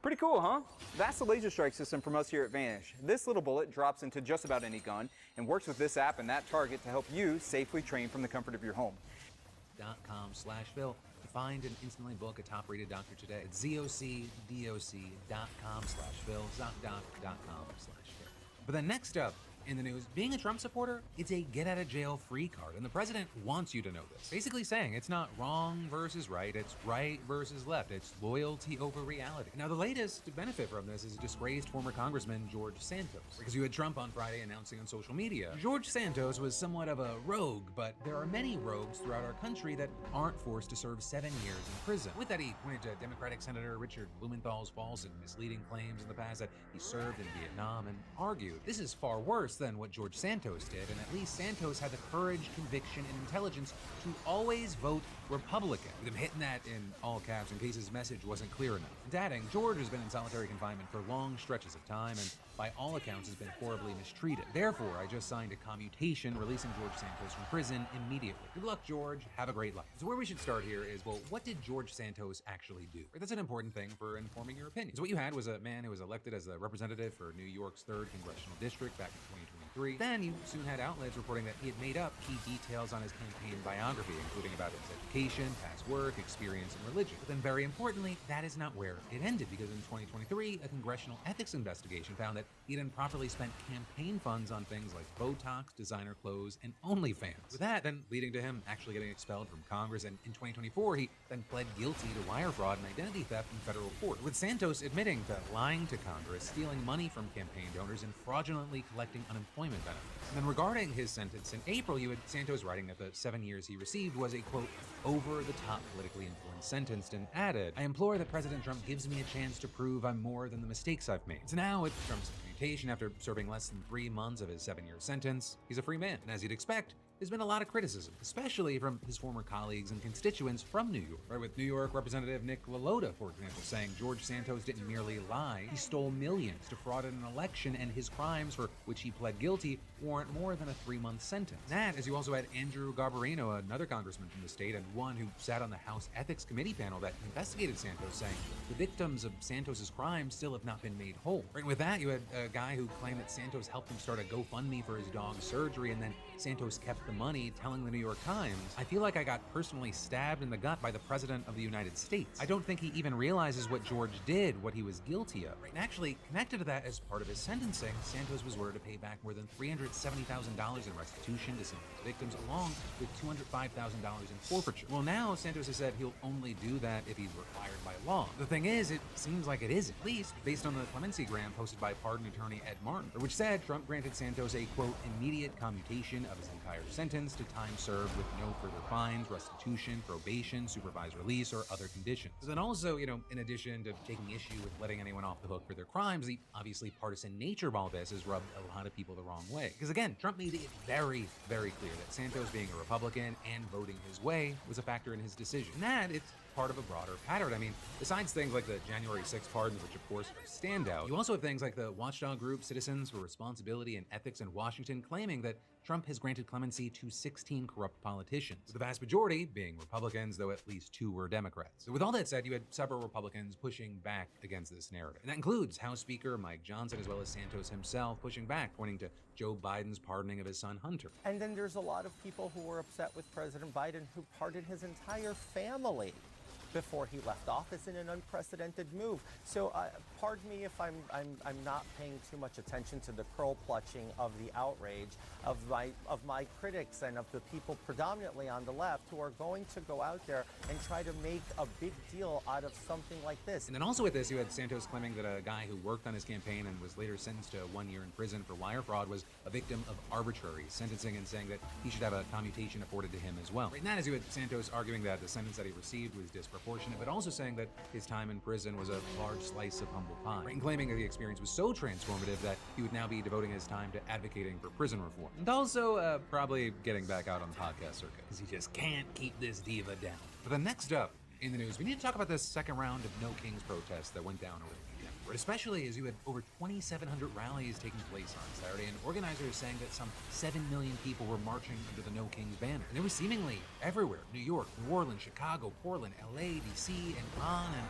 Pretty cool, huh? That's the laser strike system from us here at Vanish. This little bullet drops into just about any gun and works with this app and that target to help you safely train from the comfort of your home. .com/Phil to find and instantly book a top-rated doctor today. It's ZocDoc.com/Phil, ZocDoc.com/Phil. But then next up in the news, being a Trump supporter, it's a get-out-of-jail-free card, and the president wants you to know this. Basically saying it's not wrong versus right, it's right versus left, it's loyalty over reality. Now, the latest to benefit from this is disgraced former Congressman George Santos, because you had Trump on Friday announcing on social media. George Santos was somewhat of a rogue, but there are many rogues throughout our country that aren't forced to serve 7 years in prison. With that, he pointed to Democratic Senator Richard Blumenthal's false and misleading claims in the past that he served in Vietnam and argued, this is far worse than what George Santos did, and at least Santos had the courage, conviction, and intelligence to always vote Republican, with him hitting that in all caps in case his message wasn't clear enough. And adding, George has been in solitary confinement for long stretches of time and by all accounts has been horribly mistreated. Therefore, I just signed a commutation releasing George Santos from prison immediately. Good luck, George. Have a great life. So where we should start here is, well, what did George Santos actually do? That's an important thing for informing your opinion. So what you had was a man who was elected as a representative for New York's 3rd Congressional District back in 2023. Then you soon had outlets reporting that he had made up key details on his campaign biography, including about his education, past work, experience, and religion. But then very importantly, that is not where it ended, because in 2023, a congressional ethics investigation found that he had improperly spent campaign funds on things like Botox, designer clothes, and OnlyFans. With that, then leading to him actually getting expelled from Congress, and in 2024, he then pled guilty to wire fraud and identity theft in federal court, with Santos admitting to lying to Congress, stealing money from campaign donors, and fraudulently collecting unemployment benefits. And then regarding his sentence, in April, you had Santos writing that the 7 years he received was a, quote, over-the-top politically influenced sentence, and added, I implore that President Trump gives me a chance to prove I'm more than the mistakes I've made. So now, with Trump's commutation after serving less than 3 months of his 7-year sentence, he's a free man. And as you'd expect, there's been a lot of criticism, especially from his former colleagues and constituents from New York. Right, with New York Representative Nick LaLota, for example, saying George Santos didn't merely lie, he stole millions, defrauded an election, and his crimes, for which he pled guilty, warrant more than a 3-month sentence. That, as you also had Andrew Garbarino, another congressman from the state, and one who sat on the House Ethics Committee panel that investigated Santos, saying the victims of Santos's crimes still have not been made whole. Right, with that, you had a guy who claimed that Santos helped him start a GoFundMe for his dog's surgery, and then Santos kept the money, telling the New York Times, "I feel like I got personally stabbed in the gut by the President of the United States. I don't think he even realizes what George did, what he was guilty of." Right, and actually, connected to that, as part of his sentencing, Santos was ordered to pay back more than $370,000 in restitution to Santos victims, along with $205,000 in forfeiture. Well, now Santos has said he'll only do that if he's required by law. The thing is, it seems like it isn't, at least based on the clemency grant posted by pardon attorney Ed Martin, which said Trump granted Santos a, quote, immediate commutation of his entire sentence to time served with no further fines, restitution, probation, supervised release, or other conditions. But then also, in addition to taking issue with letting anyone off the hook for their crimes, the obviously partisan nature of all this has rubbed a lot of people the wrong way. Because again, Trump made it very, very clear that Santos being a Republican and voting his way was a factor in his decision. And that, it's part of a broader pattern. I mean, besides things like the January 6th pardons, which of course are standout, you also have things like the watchdog group Citizens for Responsibility and Ethics in Washington claiming that Trump has granted clemency to 16 corrupt politicians, with the vast majority being Republicans, though at least 2 were Democrats. So with all that said, you had several Republicans pushing back against this narrative. And that includes House Speaker Mike Johnson, as well as Santos himself, pushing back, pointing to Joe Biden's pardoning of his son Hunter. And then there's a lot of people who were upset with President Biden who pardoned his entire family before he left office in an unprecedented move. So pardon me if I'm not paying too much attention to the curl clutching of the outrage of my critics and of the people predominantly on the left who are going to go out there and try to make a big deal out of something like this. And then also with this, you had Santos claiming that a guy who worked on his campaign and was later sentenced to 1 year in prison for wire fraud was a victim of arbitrary sentencing, and saying that he should have a commutation afforded to him as well. Right now, as you had Santos arguing that the sentence that he received was disproportionate, but also saying that his time in prison was a large slice of humble pie, right, and claiming that the experience was so transformative that he would now be devoting his time to advocating for prison reform, and also probably getting back out on the podcast circuit, because he just can't keep this diva down. But then next up in the news, we need to talk about this second round of No Kings protests that went down over the weekend, especially as you had over 2,700 rallies taking place on Saturday, and organizers saying that some 7 million people were marching under the No Kings banner. And it was seemingly everywhere: New York, New Orleans, Chicago, Portland, LA, DC, and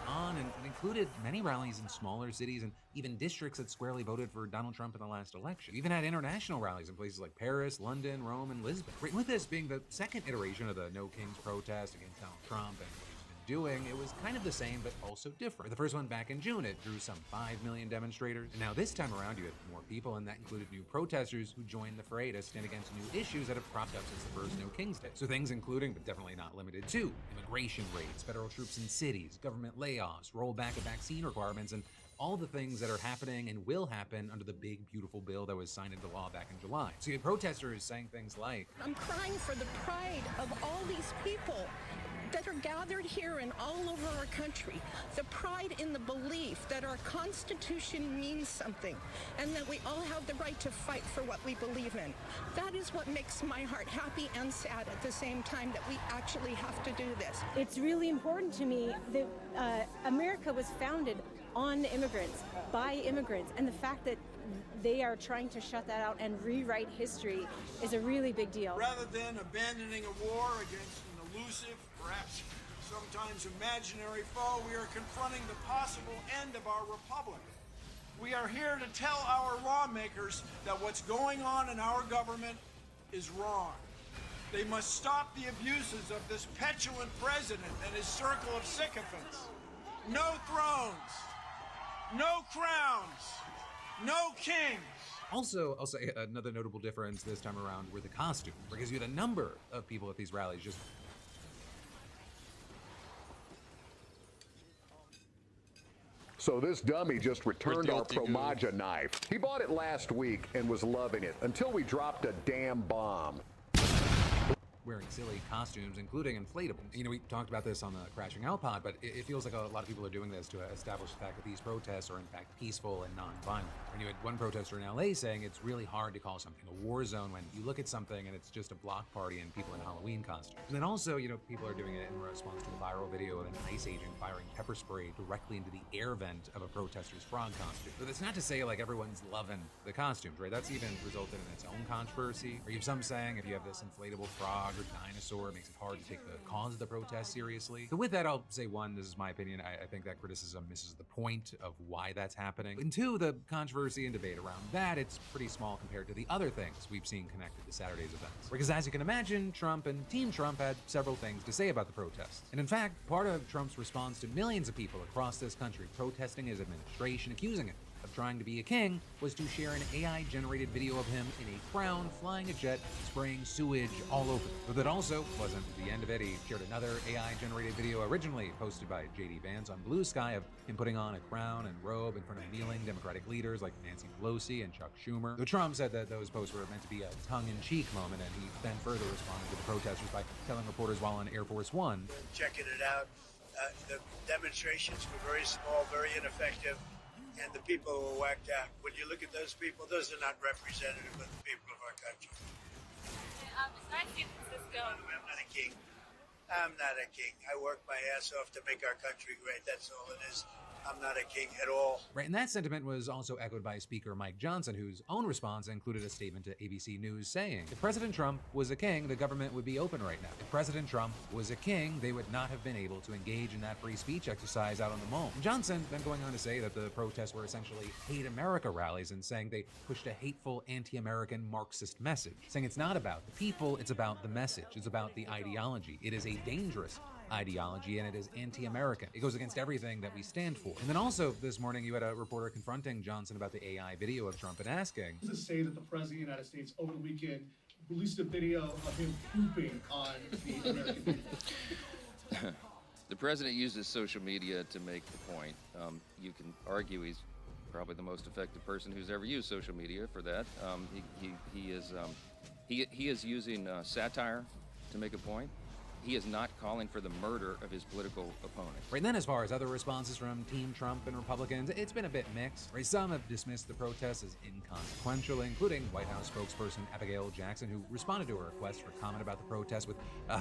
on, and it included many rallies in smaller cities and even districts that squarely voted for Donald Trump in the last election. We even had international rallies in places like Paris, London, Rome, and Lisbon. Right, with this being the second iteration of the No Kings protest against Donald Trump and doing, it was kind of the same but also different. The first one back in June, it drew some 5 million demonstrators, and now this time around you had more people, and that included new protesters who joined the fray to stand against new issues that have cropped up since the first No Kings Day. So things including, but definitely not limited to, immigration raids, federal troops in cities, government layoffs, rollback of vaccine requirements, and all the things that are happening and will happen under the big, beautiful bill that was signed into law back in July. So you had protesters saying things like, "I'm crying for the pride of all these people that are gathered here and all over our country, the pride in the belief that our Constitution means something and that we all have the right to fight for what we believe in. That is what makes my heart happy and sad at the same time, that we actually have to do this." It's really important to me that America was founded on immigrants, by immigrants, and the fact that they are trying to shut that out and rewrite history is a really big deal. Rather than abandoning a war against an elusive, perhaps sometimes imaginary foe, we are confronting the possible end of our republic. We are here to tell our lawmakers that what's going on in our government is wrong. They must stop the abuses of this petulant president and his circle of sycophants. No thrones, no crowns, no kings. Also, I'll say another notable difference this time around were the costumes, because you had a number of people at these rallies just So this dummy just returned our Promaja knife. He bought it last week and was loving it until we dropped a damn bomb. wearing silly costumes, including inflatables. You know, we talked about this on the Crashing Out pod, but it feels like a lot of people are doing this to establish the fact that these protests are in fact peaceful and non-violent. And you had one protester in LA saying it's really hard to call something a war zone when you look at something and it's just a block party and people in Halloween costumes. And then also, you know, people are doing it in response to a viral video of an ICE agent firing pepper spray directly into the air vent of a protester's frog costume. But that's not to say like everyone's loving the costumes, right? That's even resulted in its own controversy. Or you have some saying if you have this inflatable frog or dinosaur, it makes it hard to take the cause of the protest seriously. So with that, I'll say one, this is my opinion, I think that criticism misses the point of why that's happening. And two, the controversy and debate around that, it's pretty small compared to the other things we've seen connected to Saturday's events. Because as you can imagine, Trump and Team Trump had several things to say about the protests. And in fact, part of Trump's response to millions of people across this country protesting his administration, accusing it of trying to be a king, was to share an AI-generated video of him in a crown, flying a jet, spraying sewage all over. But that also wasn't the end of it. He shared another AI-generated video originally posted by JD Vance on Blue Sky of him putting on a crown and robe in front of kneeling Democratic leaders like Nancy Pelosi and Chuck Schumer. Though Trump said that those posts were meant to be a tongue-in-cheek moment, and he then further responded to the protesters by telling reporters while on Air Force One, checking it out, the demonstrations were very small, very ineffective, and the people were whacked out. When you look at those people, those are not representative of the people of our country. It's nice San Francisco. I'm not a king. I'm not a king. I work my ass off to make our country great. That's all it is. I'm not a king at all. Right, and that sentiment was also echoed by Speaker Mike Johnson, whose own response included a statement to ABC News saying, if President Trump was a king, the government would be open right now. If President Trump was a king, they would not have been able to engage in that free speech exercise out on the Mall. And Johnson then going on to say that the protests were essentially Hate America rallies and saying they pushed a hateful anti-American Marxist message, saying it's not about the people, it's about the message, it's about the ideology. It is a dangerous ideology, and it is anti-American. It goes against everything that we stand for. And then also this morning, you had a reporter confronting Johnson about the AI video of Trump and asking, to say that the President of the United States over the weekend released a video of him pooping on the American people. The president uses social media to make the point. You can argue he's probably the most effective person who's ever used social media for that. He is using satire to make a point. He is not calling for the murder of his political opponents. Right, and then as far as other responses from Team Trump and Republicans, it's been a bit mixed. Right, some have dismissed the protests as inconsequential, including White House spokesperson Abigail Jackson, who responded to a request for comment about the protest with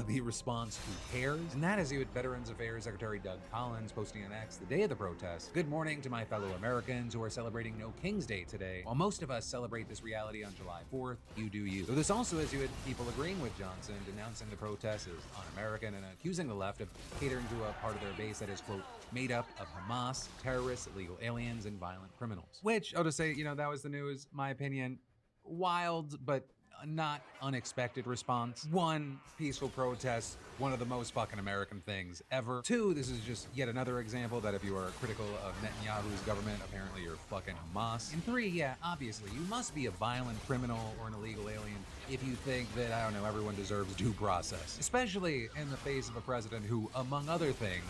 the response, who cares? And that is you had Veterans Affairs Secretary Doug Collins posting on X the day of the protest, good morning to my fellow Americans who are celebrating No King's Day today. While most of us celebrate this reality on July 4th, you do you. Though this also is you had people agreeing with Johnson, denouncing the protests as un-American and accusing the left of catering to a part of their base that is, quote, made up of Hamas, terrorists, illegal aliens, and violent criminals. Which, I'll just say, you know, that was the news, my opinion, wild, but not unexpected response. One, peaceful protest, one of the most fucking American things ever. Two, this is just yet another example that if you are critical of Netanyahu's government, apparently you're fucking Hamas. And three, yeah, obviously, you must be a violent criminal or an illegal alien if you think that, I don't know, everyone deserves due process. Especially in the face of a president who, among other things,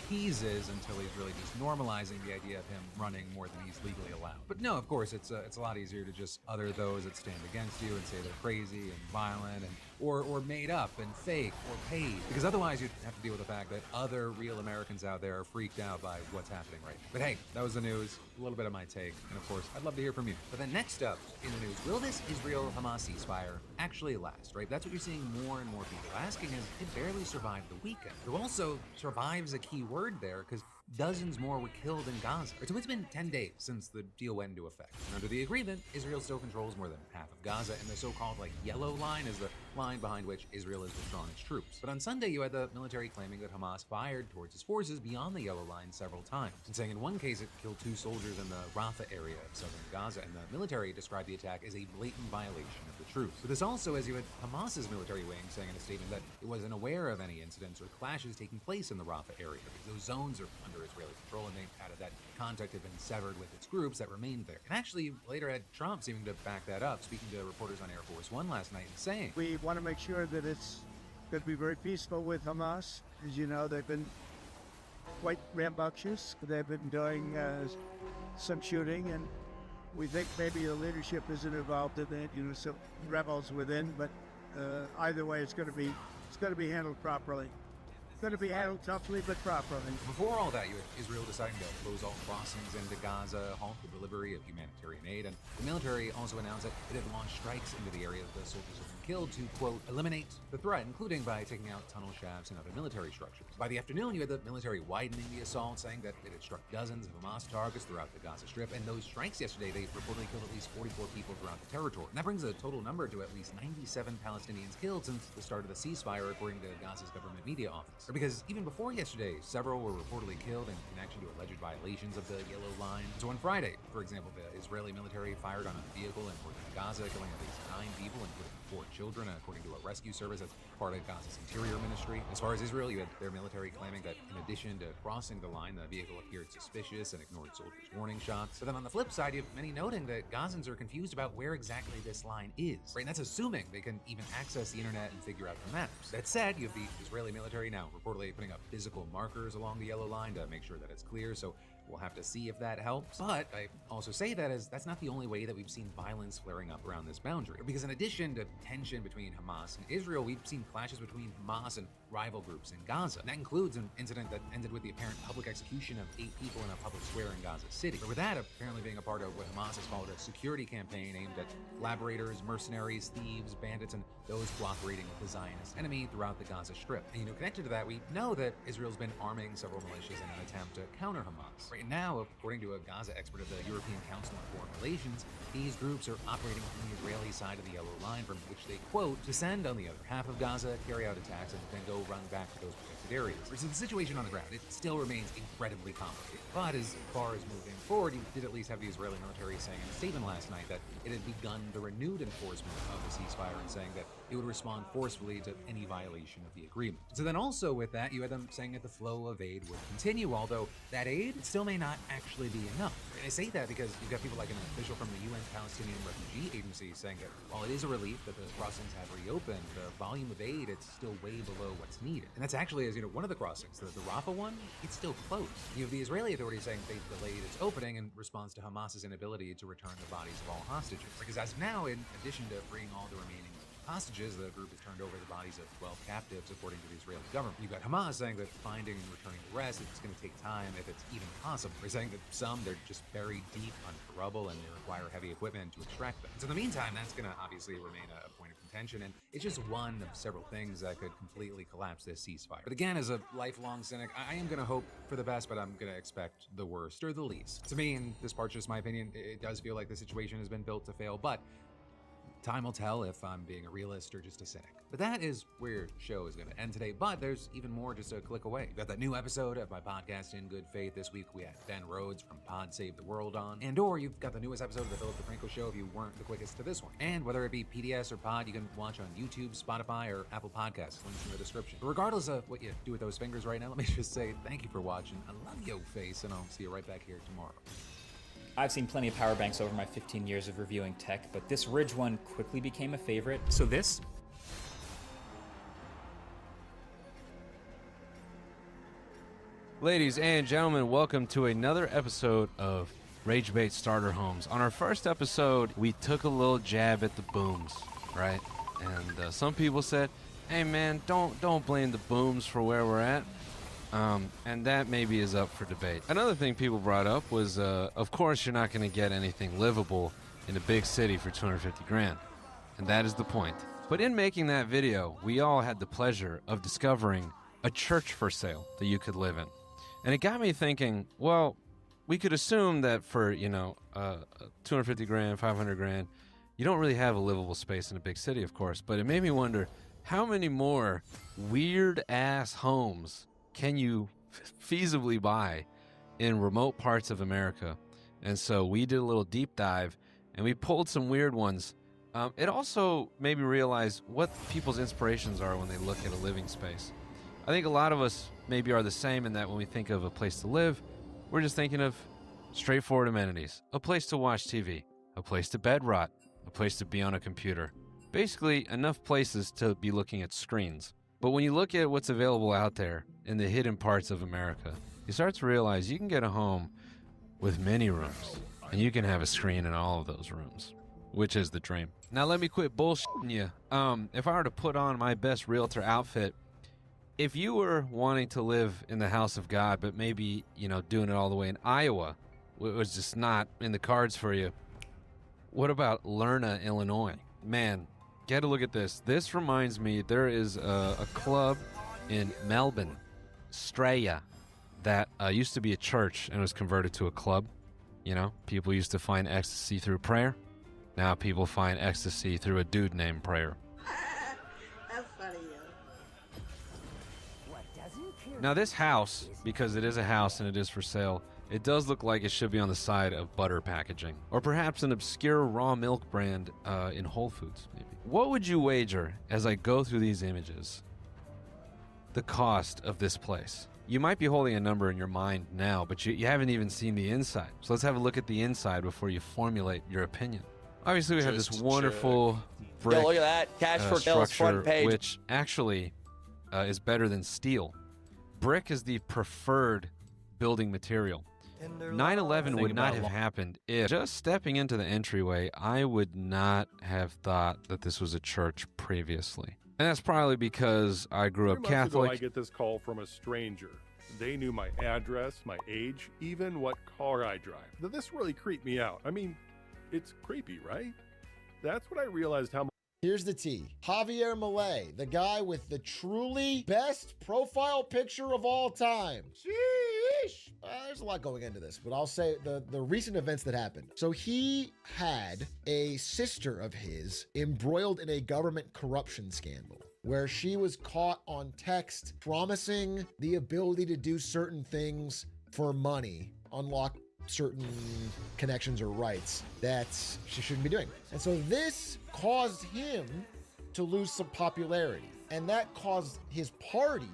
teases until he's really just normalizing the idea of him running more than he's legally allowed. But no, of course, it's a lot easier to just other those that stand against you and say they're crazy and violent and or made up and fake or paid, because otherwise you'd have to deal with the fact that other real Americans out there are freaked out by what's happening right now. But hey, that was the news, a little bit of my take, and of course, I'd love to hear from you. But then next up in the news, will this Israel-Hamas ceasefire actually last, right? That's what you're seeing more and more people asking, as it barely survived the weekend. Though also, survives a key word there, because dozens more were killed in Gaza. So it's been 10 days since the deal went into effect. And under the agreement, Israel still controls more than half of Gaza, and the so-called yellow line is the line behind which Israel has withdrawn its troops. But on Sunday, you had the military claiming that Hamas fired towards its forces beyond the yellow line several times, and saying in one case it killed 2 soldiers in the Rafah area of southern Gaza, and the military described the attack as a blatant violation of the truce. But this also, as you had Hamas's military wing saying in a statement that it wasn't aware of any incidents or clashes taking place in the Rafah area, because those zones are under Israeli control, and they added that contact had been severed with its groups that remained there. And actually, later had Trump seeming to back that up, speaking to reporters on Air Force One last night and saying, we want to make sure that it's going to be very peaceful with Hamas. As you know, they've been quite rambunctious. They've been doing some shooting, and we think maybe the leadership isn't involved in it, some rebels within, but Either way, it's going to be handled properly. It's going to be handled toughly but properly. Before all that, you had Israel deciding to close all crossings into Gaza, halt the delivery of humanitarian aid, and the military also announced that it had launched strikes into the area that the soldiers had been killed to, quote, eliminate the threat, including by taking out tunnel shafts and other military structures. By the afternoon, you had the military widening the assault, saying that it had struck dozens of Hamas targets throughout the Gaza Strip, and those strikes yesterday, they reportedly killed at least 44 people throughout the territory. And that brings the total number to at least 97 Palestinians killed since the start of the ceasefire, according to Gaza's government media office. Because even before yesterday, several were reportedly killed in connection to alleged violations of the Yellow Line. So on Friday, for example, the Israeli military fired on a vehicle in northern Gaza, killing at least 9 people, including 4 children, according to a rescue service that's part of Gaza's interior ministry. As far as Israel, you had their military claiming that in addition to crossing the line, the vehicle appeared suspicious and ignored soldiers' warning shots. But then on the flip side, you have many noting that Gazans are confused about where exactly this line is. Right, and that's assuming they can even access the internet and figure out the maps. That said, you have the Israeli military now reportedly putting up physical markers along the yellow line to make sure that it's clear, so we'll have to see if that helps. But I also say that as that's not the only way that we've seen violence flaring up around this boundary. Because in addition to tension between Hamas and Israel, we've seen clashes between Hamas and rival groups in Gaza. And that includes an incident that ended with the apparent public execution of 8 people in a public square in Gaza City. But with that apparently being a part of what Hamas has called a security campaign aimed at collaborators, mercenaries, thieves, bandits, and those cooperating with the Zionist enemy throughout the Gaza Strip. And connected to that, we know that Israel's been arming several militias in an attempt to counter Hamas. Right now, according to a Gaza expert of the European Council on Foreign Relations, these groups are operating on the Israeli side of the Yellow Line, from which they, quote, descend on the other half of Gaza, carry out attacks, and then go run back to those protected areas. So the situation on the ground, it still remains incredibly complicated. But as far as moving forward, you did at least have the Israeli military saying in a statement last night that it had begun the renewed enforcement of the ceasefire and saying that it would respond forcefully to any violation of the agreement. So then also with that, you had them saying that the flow of aid would continue, although that aid still may not actually be enough. And I say that because you've got people like an official from the UN Palestinian Refugee Agency saying that while it is a relief that the crossings have reopened, the volume of aid, it's still way below what's needed. And that's actually, as one of the crossings, the Rafah one, it's still closed. You have the Israeli authorities saying they've delayed its opening in response to Hamas's inability to return the bodies of all hostages. Because as of now, in addition to freeing all the remaining hostages, the group has turned over the bodies of 12 captives, according to the Israeli government. You've got Hamas saying that finding and returning the rest, it's going to take time if it's even possible. They're saying that some, they're just buried deep under rubble and they require heavy equipment to extract them. So in the meantime, that's going to obviously remain a point of contention, and it's just one of several things that could completely collapse this ceasefire. But again, as a lifelong cynic, I am going to hope for the best, but I'm going to expect the worst or the least. To me, and this part's just my opinion, it does feel like the situation has been built to fail, but time will tell if I'm being a realist or just a cynic. But that is where your show is going to end today, but there's even more just a click away. We've got that new episode of my podcast, In Good Faith. This week we had Ben Rhodes from Pod Save the World on. And or you've got the newest episode of the Philip DeFranco Show if you weren't the quickest to this one. And whether it be PDS or Pod, you can watch on YouTube, Spotify, or Apple Podcasts. Links in the description. But regardless of what you do with those fingers right now, let me just say thank you for watching. I love your face, and I'll see you right back here tomorrow. I've seen plenty of power banks over my 15 years of reviewing tech, but this Ridge one quickly became a favorite. So this? Ladies and gentlemen, welcome to another episode of Rage Bait Starter Homes. On our first episode, we took a little jab at the booms, right? And some people said, hey man, don't blame the booms for where we're at. And that maybe is up for debate. Another thing people brought up was, of course, you're not going to get anything livable in a big city for 250 grand. And that is the point. But in making that video, we all had the pleasure of discovering a church for sale that you could live in. And it got me thinking, well, we could assume that for, 250 grand, 500 grand, you don't really have a livable space in a big city, of course. But it made me wonder, how many more weird-ass homes can you feasibly buy in remote parts of America? And so we did a little deep dive and we pulled some weird ones. It also made me realize what people's inspirations are when they look at a living space. I think a lot of us maybe are the same in that when we think of a place to live, we're just thinking of straightforward amenities, a place to watch TV, a place to bed rot, a place to be on a computer. Basically, enough places to be looking at screens. But when you look at what's available out there in the hidden parts of America, you start to realize you can get a home with many rooms, and you can have a screen in all of those rooms. which is the dream. Now let me quit bullshitting you. If I were to put on my best realtor outfit, if you were wanting to live in the house of God, but maybe, doing it all the way in Iowa, it was just not in the cards for you, what about Lerna, Illinois? Man, get a look at this. This reminds me, there is a club in Melbourne, Straya, that used to be a church and was converted to a club. People used to find ecstasy through prayer. Now people find ecstasy through a dude named Prayer. That's funny, Now this house, because it is a house and it is for sale, it does look like it should be on the side of butter packaging. Or perhaps an obscure raw milk brand in Whole Foods, maybe. What would you wager, as I go through these images, the cost of this place? You might be holding a number in your mind now, but you haven't even seen the inside. So let's have a look at the inside before you formulate your opinion. Obviously, we have this wonderful brick Yo, look at that. Cash for Dell's front page. which actually is better than steel. Brick is the preferred building material. 9/11 would not have happened if, just stepping into the entryway, I would not have thought that this was a church previously. And that's probably because I grew up 3 months ago, I Catholic. get this call from a stranger. They knew my address, my age, even what car I drive. Now, this really creeped me out. I mean, it's creepy, right? That's when I realized how much. Here's the tea. Javier Milei, the guy with the truly best profile picture of all time. Sheesh. There's a lot going into this, but I'll say the recent events that happened. So he had a sister of his embroiled in a government corruption scandal where she was caught on text promising the ability to do certain things for money, unlock certain connections or rights that she shouldn't be doing. And so this caused him to lose some popularity. And that caused his party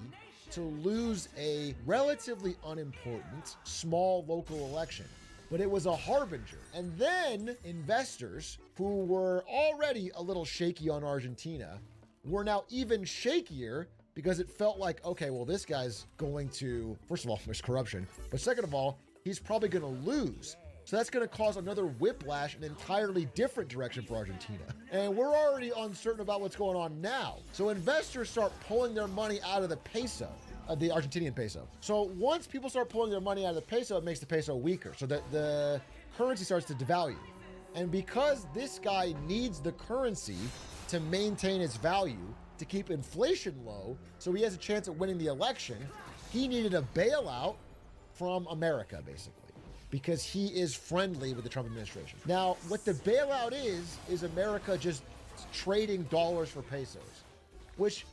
to lose a relatively unimportant small local election. But it was a harbinger. And then investors who were already a little shaky on Argentina were now even shakier because it felt like, okay, well, this guy's going to, first of all, there's corruption. But second of all, he's probably going to lose. So that's going to cause another whiplash in an entirely different direction for Argentina. And we're already uncertain about what's going on now. So investors start pulling their money out of the peso, the Argentinian peso. So once people start pulling their money out of the peso, it makes the peso weaker. So that the currency starts to devalue. And because this guy needs the currency to maintain its value, to keep inflation low, so he has a chance at winning the election, he needed a bailout from America, basically, because he is friendly with the Trump administration. Now, what the bailout is America just trading dollars for pesos, which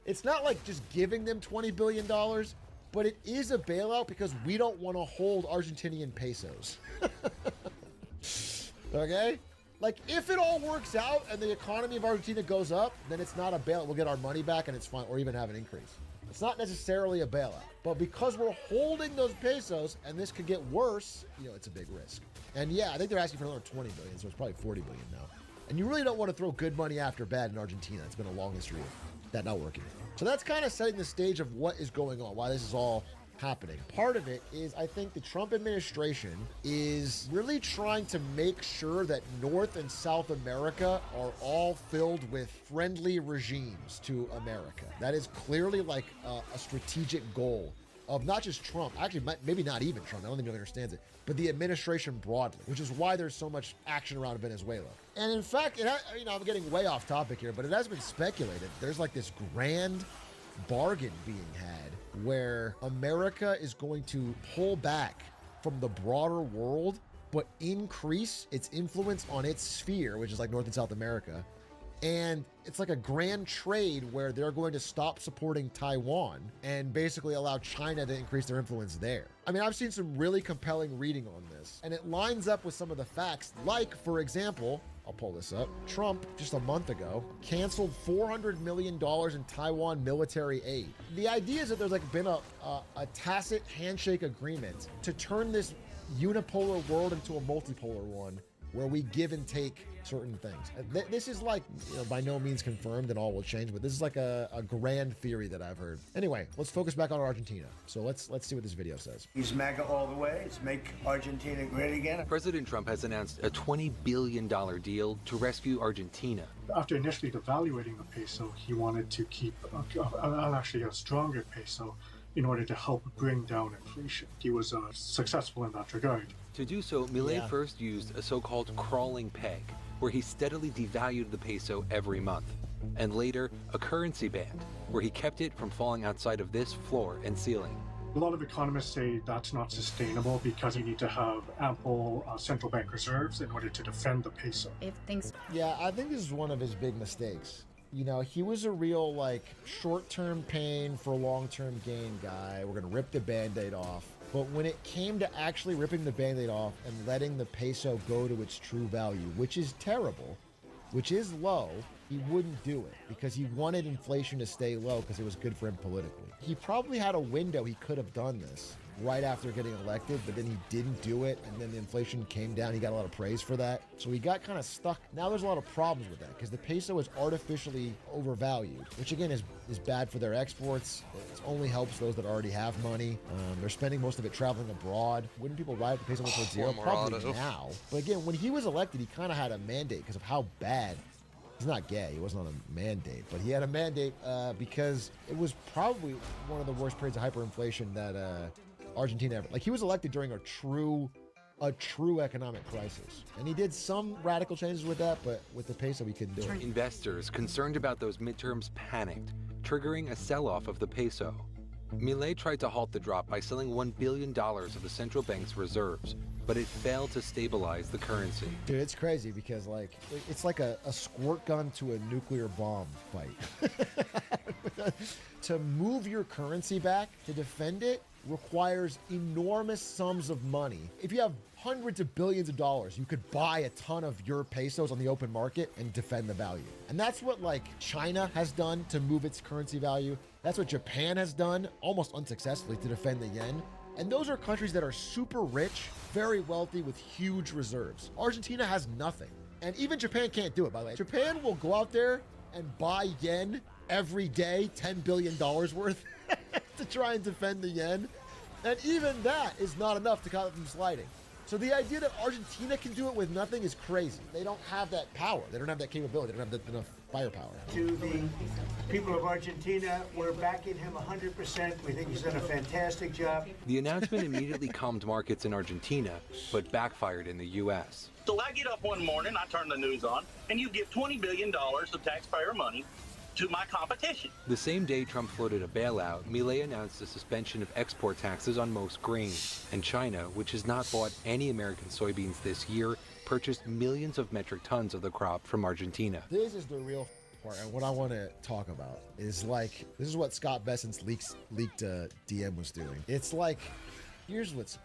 it's not like just giving them $20 billion, but it is a bailout because we don't want to hold Argentinian pesos. Okay? Like, if it all works out and the economy of Argentina goes up, then it's not a bailout. We'll get our money back and it's fine, or even have an increase. It's not necessarily a bailout, but because we're holding those pesos and this could get worse, it's a big risk. And yeah, I think they're asking for another 20 billion, so it's probably 40 billion now. And you really don't want to throw good money after bad in Argentina. It's been a long history of that not working. So that's kind of setting the stage of what is going on, why this is all happening. Part of it is I think the Trump administration is really trying to make sure that North and South America are all filled with friendly regimes to America. That is clearly like a strategic goal of not just Trump, actually maybe not even Trump, I don't think he understands it, but the administration broadly, which is why there's so much action around Venezuela. And in fact, I'm getting way off topic here, but it has been speculated. There's like this grand bargain being had where America is going to pull back from the broader world, but increase its influence on its sphere, which is like North and South America. And it's like a grand trade where they're going to stop supporting Taiwan and basically allow China to increase their influence there. I mean, I've seen some really compelling reading on this, and it lines up with some of the facts, like, for example, I'll pull this up. Trump, just a month ago, canceled $400 million in Taiwan military aid. The idea is that there's been a tacit handshake agreement to turn this unipolar world into a multipolar one where we give and take certain things. This is like, by no means confirmed and all will change, but this is like a grand theory that I've heard. Anyway, let's focus back on Argentina. So let's see what this video says. He's MAGA all the way. It's make Argentina great again. President Trump has announced a $20 billion deal to rescue Argentina. After initially devaluating the peso, he wanted to keep actually a stronger peso in order to help bring down inflation. He was successful in that regard. To do so, Milei first used a so-called crawling peg, where he steadily devalued the peso every month, and later a currency band, where he kept it from falling outside of this floor and ceiling. A lot of economists say that's not sustainable because you need to have ample central bank reserves in order to defend the peso. Yeah, I think this is one of his big mistakes. He was a real, short-term pain for long-term gain guy. We're going to rip the Band-Aid off. But when it came to actually ripping the Band-Aid off and letting the peso go to its true value, which is terrible, which is low, he wouldn't do it because he wanted inflation to stay low because it was good for him politically. He probably had a window he could have done this right after getting elected, but then he didn't do it, and then the inflation came down. He got a lot of praise for that. So he got kind of stuck. Now there's a lot of problems with that because the peso is artificially overvalued, which again is bad for their exports. It only helps those that already have money. They're spending most of it traveling abroad. Wouldn't people ride the peso towards zero? Probably now. But again, when he was elected, he kind of had a mandate because of how bad. He's not gay. He wasn't on a mandate, but he had a mandate because it was probably one of the worst periods of hyperinflation that Argentina ever. He was elected during a true economic crisis, and he did some radical changes with that, but with the peso, he couldn't do it. Investors concerned about those midterms panicked, triggering a sell-off of the peso. Milei tried to halt the drop by selling $1 billion of the central bank's reserves, but it failed to stabilize the currency. Dude, it's crazy because it's like a squirt gun to a nuclear bomb fight. To move your currency back, to defend it, requires enormous sums of money. If you have hundreds of billions of dollars, you could buy a ton of your pesos on the open market and defend the value. And that's what China has done to move its currency value. That's what Japan has done, almost unsuccessfully, to defend the yen. And those are countries that are super rich, very wealthy, with huge reserves. Argentina has nothing. And even Japan can't do it, by the way. Japan will go out there and buy yen every day, $10 billion worth, to try and defend the yen. And even that is not enough to keep them sliding. So the idea that Argentina can do it with nothing is crazy. They don't have that power. They don't have that capability. They don't have enough firepower. To the people of Argentina, we're backing him 100%. We think he's done a fantastic job. The announcement immediately calmed markets in Argentina, but backfired in the U.S. So I get up one morning, I turn the news on, and you give $20 billion of taxpayer money to my competition. The same day Trump floated a bailout, Milei announced a suspension of export taxes on most grains. And China, which has not bought any American soybeans this year, purchased millions of metric tons of the crop from Argentina. This is the real part, and what I want to talk about is this is what Scott Bessent's leaked DM was doing. It's here's what's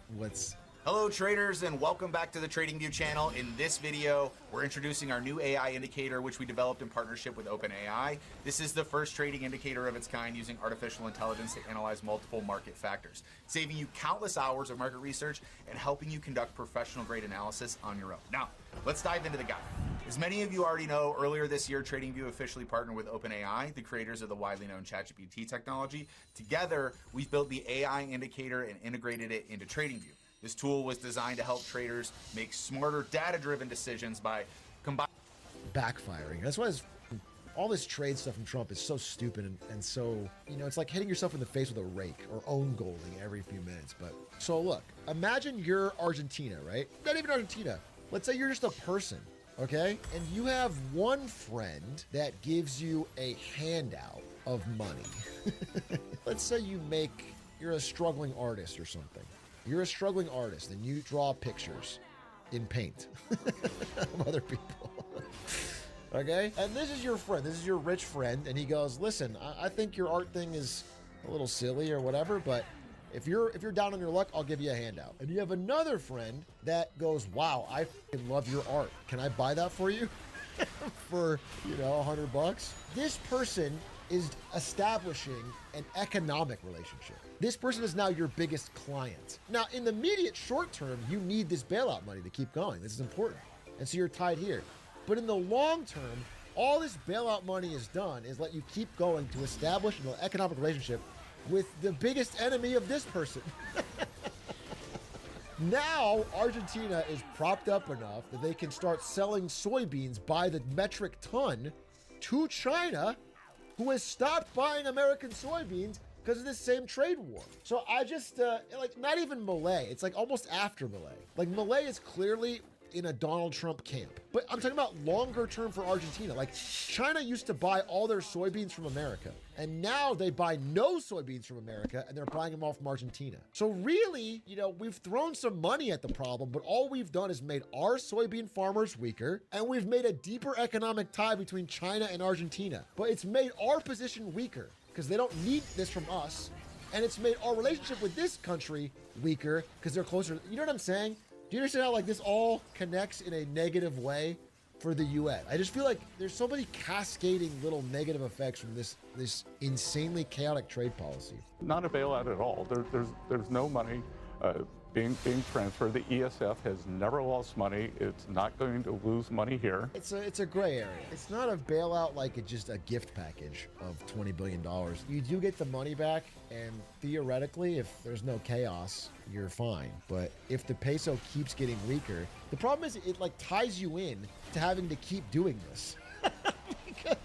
Hello traders, and welcome back to the TradingView channel. In this video, we're introducing our new AI indicator, which we developed in partnership with OpenAI. This is the first trading indicator of its kind using artificial intelligence to analyze multiple market factors, saving you countless hours of market research and helping you conduct professional grade analysis on your own. Now, let's dive into the guide. As many of you already know, earlier this year, TradingView officially partnered with OpenAI, the creators of the widely known ChatGPT technology. Together, we've built the AI indicator and integrated it into TradingView. This tool was designed to help traders make smarter, data-driven decisions by combining... Backfiring. That's why all this trade stuff from Trump is so stupid and so, it's like hitting yourself in the face with a rake or own golding every few minutes. But so look, imagine you're Argentina, right? Not even Argentina. Let's say you're just a person, okay? And you have one friend that gives you a handout of money. Let's say you're a struggling artist or something. You're a struggling artist and you draw pictures in paint of other people. Okay? And this is your friend. This is your rich friend. And he goes, listen, I think your art thing is a little silly or whatever, but if you're down on your luck, I'll give you a handout. And you have another friend that goes, wow, I love your art. Can I buy that for you? For, $100? This person is establishing an economic relationship. This person is now your biggest client. Now, in the immediate short term, you need this bailout money to keep going. This is important. And so you're tied here. But in the long term, all this bailout money has done is let you keep going to establish an economic relationship with the biggest enemy of this person. Now, Argentina is propped up enough that they can start selling soybeans by the metric ton to China, who has stopped buying American soybeans because of this same trade war. So I just, like, not even Milei. It's like almost after Milei. Like, Milei is clearly in a Donald Trump camp. But I'm talking about longer term for Argentina. Like, China used to buy all their soybeans from America, and now they buy no soybeans from America, and they're buying them all from Argentina. So really, you know, we've thrown some money at the problem, but all we've done is made our soybean farmers weaker, and we've made a deeper economic tie between China and Argentina. But it's made our position weaker, because they don't need this from us, and it's made our relationship with this country weaker, because they're closer. You know what I'm saying? Do you understand how, like, this all connects in a negative way for the UN? I just feel like there's so many cascading little negative effects from this insanely chaotic trade policy. Not a bailout at all. There's no money being transferred. The ESF has never lost money. It's not going to lose money here. It's a gray area. It's not a bailout like it's just a gift package of $20 billion. You do get the money back, and theoretically, if there's no chaos, you're fine. But if the peso keeps getting weaker, the problem is it like ties you in to having to keep doing this. Because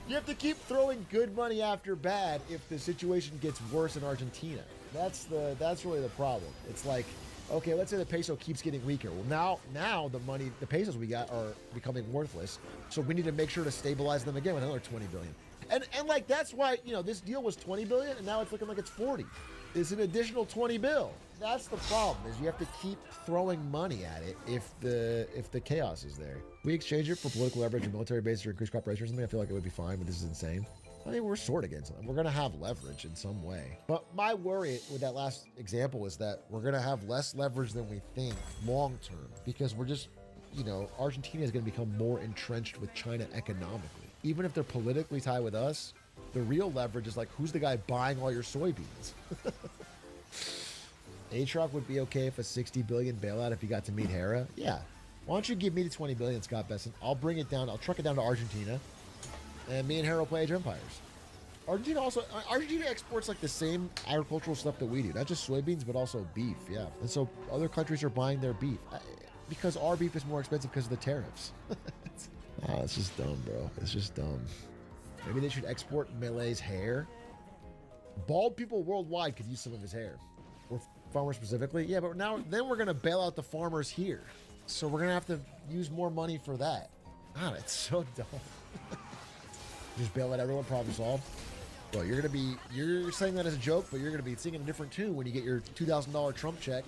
you have to keep throwing good money after bad if the situation gets worse in Argentina. That's really the problem. It's like, okay, let's say the peso keeps getting weaker. Well, now the pesos we got are becoming worthless. So we need to make sure to stabilize them again with another 20 billion. And like, that's why, you know, this deal was 20 billion and now it's looking like it's 40. It's an additional 20 bill. That's the problem, is you have to keep throwing money at it if the chaos is there. We exchange it for political leverage or military bases or increased cooperation or something. I feel like it would be fine, but this is insane. I mean, we're sort against them. We're going to have leverage in some way. But my worry with that last example is that we're going to have less leverage than we think long term, because we're just, you know, Argentina is going to become more entrenched with China economically. Even if they're politically tied with us, the real leverage is like, who's the guy buying all your soybeans? A-Truck would be okay if a 60 billion bailout if you got to meet Hera. Yeah. Why don't you give me the 20 billion, Scott Besson? I'll bring it down. I'll truck it down to Argentina. And me and Hera will play Age of Empires. Argentina exports like the same agricultural stuff that we do. Not just soybeans, but also beef, yeah. And so other countries are buying their beef. Because our beef is more expensive because of the tariffs. It's just dumb, bro. It's just dumb. Maybe they should export Milei's hair. Bald people worldwide could use some of his hair. Or farmers specifically. Yeah, but then we're going to bail out the farmers here. So we're going to have to use more money for that. God, it's so dumb. Just bail out everyone, problem solved. Well, you're saying that as a joke, but you're going to be singing a different tune when you get your $2,000 Trump check.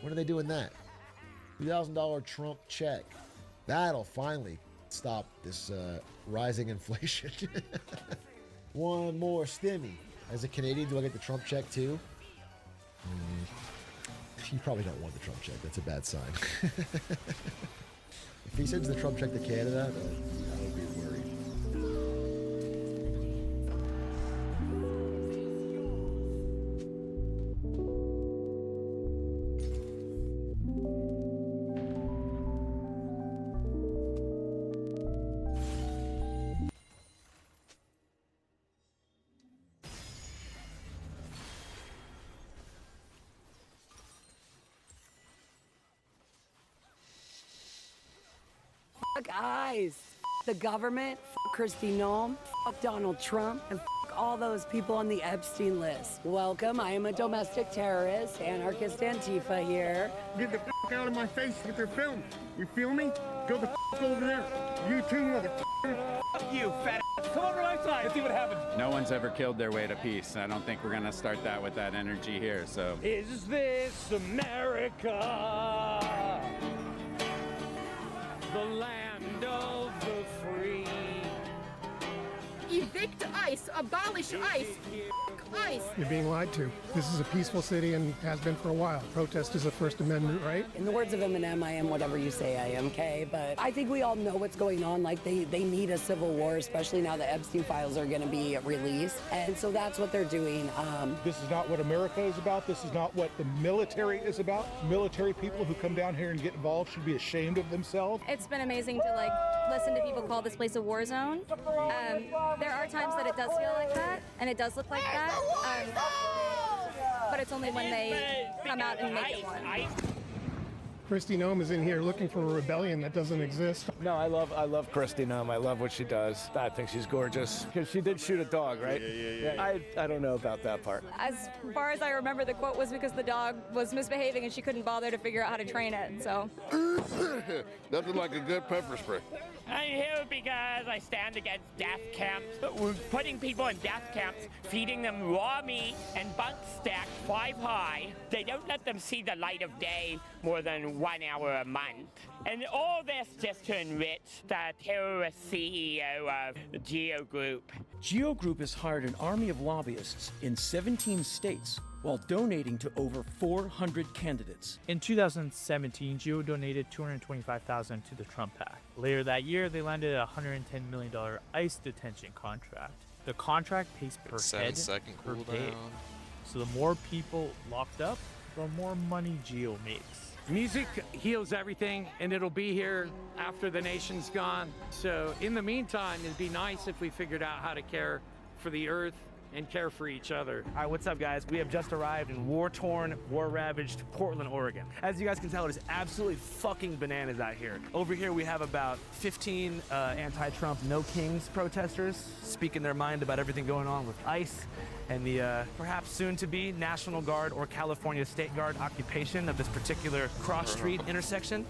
When are they doing that? $2,000 Trump check. That'll finally stop this rising inflation. One more stimmy. As a Canadian, do I get the Trump check too? You probably don't want the Trump check. That's a bad sign. If he sends the Trump check to Canada, I would be worried. Fuck ICE, the government, fuck Kristi Noem, fuck Donald Trump, and fuck all those people on the Epstein list. Welcome, I am a domestic terrorist, anarchist Antifa here. Get the fuck out of my face with your film. You feel me? Go the fuck over there. You too, motherfucker. Fuck you, fat ass. Come over my side and see what happens. No one's ever killed their way to peace. I don't think we're gonna start that with that energy here, so. Is this America? The land of the free. Is this Evict ICE! Abolish ICE! ICE! You're being lied to. This is a peaceful city and has been for a while. Protest is a First Amendment right. In the words of Eminem, I am whatever you say I am, okay? But I think we all know what's going on. Like, they need a civil war, especially now the Epstein files are going to be released. And so that's what they're doing. This is not what America is about. This is not what the military is about. Military people who come down here and get involved should be ashamed of themselves. It's been amazing to like listen to people call this place a war zone. There are times that it does feel like that, and it does look like that. But it's only when they come out and make it one. Kristi Noem is in here looking for a rebellion that doesn't exist. No, I love Kristi Noem. I love what she does. I think she's gorgeous. Because she did shoot a dog, right? Yeah. I don't know about that part. As far as I remember, the quote was because the dog was misbehaving and she couldn't bother to figure out how to train it, so. Nothing like a good pepper spray. I'm here because I stand against death camps. We're putting people in death camps, feeding them raw meat and bunk stacked 5 high. They don't let them see the light of day more than 1 hour a month. And all this just to enrich the terrorist CEO of Geo Group. Geo Group has hired an army of lobbyists in 17 states while donating to over 400 candidates. In 2017, Geo donated $225,000 to the Trump PAC. Later that year, they landed a $110 million ICE detention contract. The contract pays per head per day. So the more people locked up, the more money Geo makes. Music heals everything, and it'll be here after the nation's gone. So in the meantime, it'd be nice if we figured out how to care for the earth and care for each other. All right, what's up, guys? We have just arrived in war-torn, war-ravaged Portland, Oregon. As you guys can tell, it is absolutely fucking bananas out here. Over here, we have about 15 anti-Trump No Kings protesters speaking their mind about everything going on with ICE and the perhaps soon-to-be National Guard or California State Guard occupation of this particular cross-street intersection.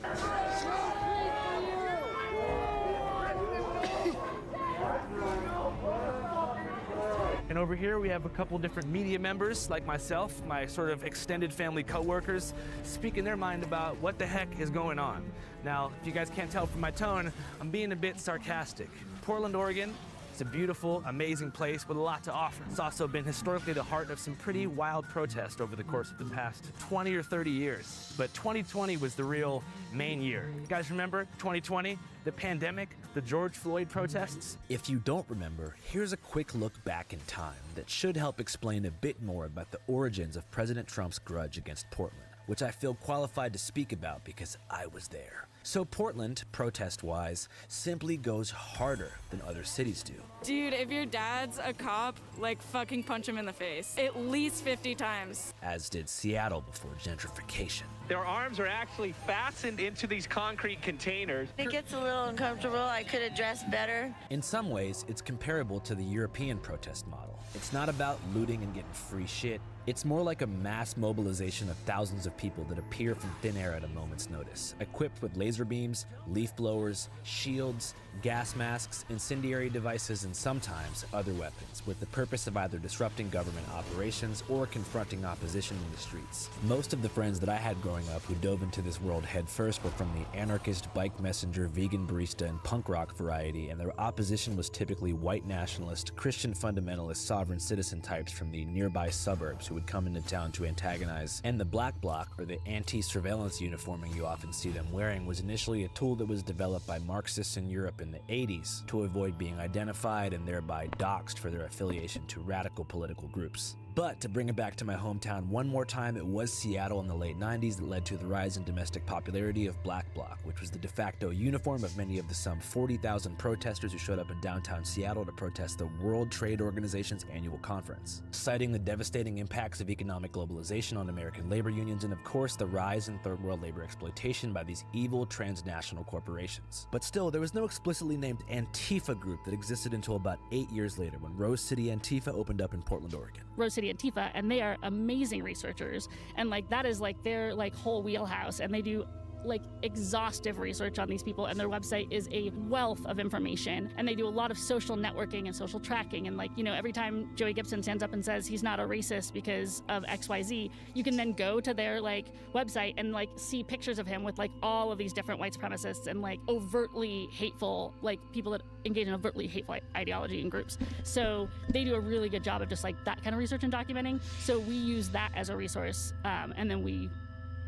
And over here we have a couple different media members like myself, my sort of extended family co-workers, speaking their mind about what the heck is going on. Now, if you guys can't tell from my tone, I'm being a bit sarcastic. Portland, Oregon, it's a beautiful, amazing place with a lot to offer. It's also been historically the heart of some pretty wild protest over the course of the past 20 or 30 years. But 2020 was the real main year. You guys remember 2020? The pandemic, the George Floyd protests? If you don't remember, here's a quick look back in time that should help explain a bit more about the origins of President Trump's grudge against Portland, which I feel qualified to speak about because I was there. So Portland, protest-wise, simply goes harder than other cities do. Dude, if your dad's a cop, like fucking punch him in the face. At least 50 times. As did Seattle before gentrification. Their arms are actually fastened into these concrete containers. It gets a little uncomfortable. I could have dressed better. In some ways, it's comparable to the European protest model. It's not about looting and getting free shit. It's more like a mass mobilization of thousands of people that appear from thin air at a moment's notice, equipped with laser beams, leaf blowers, shields, gas masks, incendiary devices, and sometimes other weapons, with the purpose of either disrupting government operations or confronting opposition in the streets. Most of the friends that I had growing up who dove into this world headfirst were from the anarchist, bike messenger, vegan barista, and punk rock variety, and their opposition was typically white nationalist, Christian fundamentalist, sovereign citizen types from the nearby suburbs who would come into town to antagonize. And the black bloc, or the anti-surveillance uniforming you often see them wearing, was initially a tool that was developed by Marxists in Europe in the 80s to avoid being identified and thereby doxxed for their affiliation to radical political groups. But to bring it back to my hometown one more time, it was Seattle in the late 90s that led to the rise in domestic popularity of Black Bloc, which was the de facto uniform of many of the some 40,000 protesters who showed up in downtown Seattle to protest the World Trade Organization's annual conference, citing the devastating impacts of economic globalization on American labor unions and, of course, the rise in third world labor exploitation by these evil transnational corporations. But still, there was no explicitly named Antifa group that existed until about 8 years later when Rose City Antifa opened up in Portland, Oregon. Rose City Antifa, and they are amazing researchers, and like that is like their like whole wheelhouse, and they do like exhaustive research on these people, and their website is a wealth of information. And they do a lot of social networking and social tracking. And like, you know, every time Joey Gibson stands up and says he's not a racist because of XYZ, you can then go to their like website and like see pictures of him with like all of these different white supremacists and like overtly hateful, like people that engage in overtly hateful ideology and groups. So they do a really good job of just like that kind of research and documenting. So we use that as a resource, and then we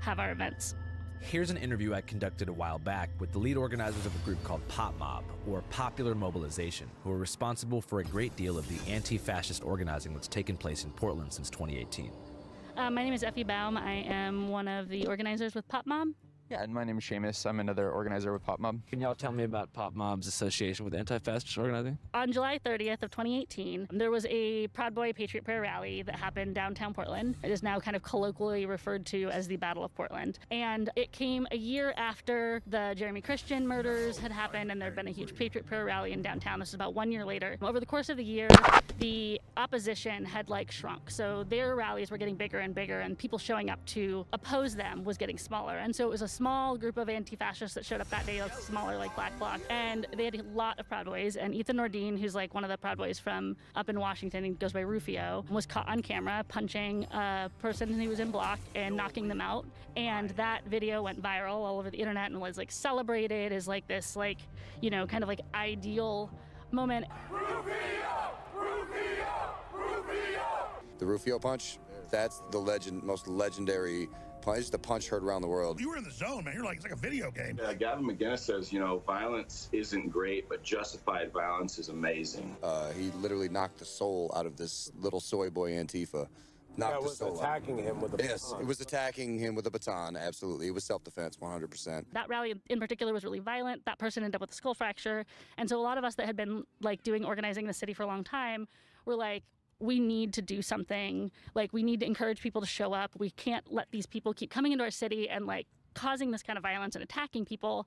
have our events. Here's an interview I conducted a while back with the lead organizers of a group called Pop Mob, or Popular Mobilization, who are responsible for a great deal of the anti-fascist organizing that's taken place in Portland since 2018. My name is Effie Baum. I am one of the organizers with Pop Mob. Yeah, and my name is Seamus. I'm another organizer with Pop Mob. Can y'all tell me about Pop Mob's association with anti-fascist organizing? On July 30th of 2018, there was a Proud Boy Patriot Prayer rally that happened downtown Portland. It is now kind of colloquially referred to as the Battle of Portland. And it came a year after the Jeremy Christian murders had happened, and there had been a huge Patriot Prayer rally in downtown. This is about 1 year later. Over the course of the year, the opposition had like shrunk. So their rallies were getting bigger and bigger, and people showing up to oppose them was getting smaller. And so it was a small group of anti-fascists that showed up that day, like smaller, like Black Bloc, and they had a lot of Proud Boys. And Ethan Nordine, who's like one of the Proud Boys from up in Washington, he goes by Rufio, was caught on camera punching a person who was in block and knocking them out. And that video went viral all over the internet and was like celebrated as like this, like, you know, kind of like ideal moment. The Rufio punch, that's the most legendary punch. It's the punch heard around the world. You were in the zone, man. You're like, it's like a video game. Gavin McGinnis says, you know, violence isn't great, but justified violence is amazing. He literally knocked the soul out of this little soy boy Antifa. That was attacking him with a baton. Yes, it was attacking him with a baton, absolutely. It was self-defense, 100%. That rally in particular was really violent. That person ended up with a skull fracture. And so a lot of us that had been like doing organizing in the city for a long time were like, we need to do something. Like, we need to encourage people to show up. We can't let these people keep coming into our city and like causing this kind of violence and attacking people.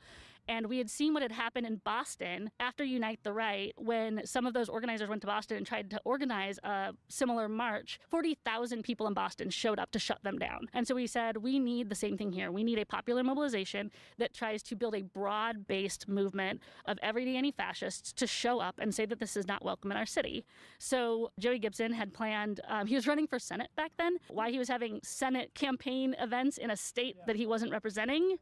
And we had seen what had happened in Boston after Unite the Right, when some of those organizers went to Boston and tried to organize a similar march. 40,000 people in Boston showed up to shut them down. And so we said, we need the same thing here. We need a popular mobilization that tries to build a broad-based movement of everyday anti-fascists to show up and say that this is not welcome in our city. So Joey Gibson had planned, he was running for Senate back then. Why he was having Senate campaign events in a state that he wasn't representing,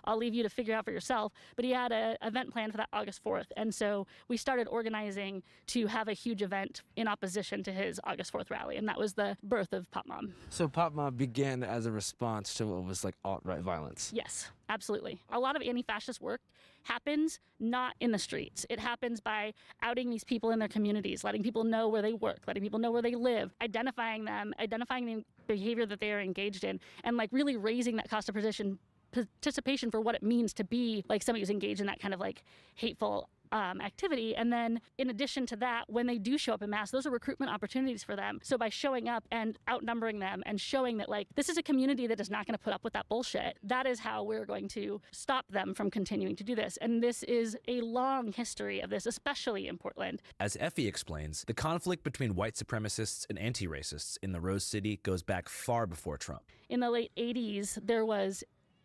I'll leave you to figure out for yourself. But he had an event planned for that August 4th. And so we started organizing to have a huge event in opposition to his August 4th rally. And that was the birth of Pop Mob. So Pop Mob began as a response to what was like alt-right violence. Yes, absolutely. A lot of anti-fascist work happens not in the streets. It happens by outing these people in their communities, letting people know where they work, letting people know where they live, identifying them, identifying the behavior that they are engaged in, and like really raising that cost of participation for what it means to be like somebody who's engaged in that kind of like hateful activity. And then in addition to that, when they do show up in mass, those are recruitment opportunities for them. So by showing up and outnumbering them and showing that like this is a community that is not going to put up with that bullshit, that is how we're going to stop them from continuing to do this. And this is a long history of this, especially in Portland. As Effie explains, the conflict between white supremacists and anti-racists in the Rose City goes back far before Trump. In the late 80s, there was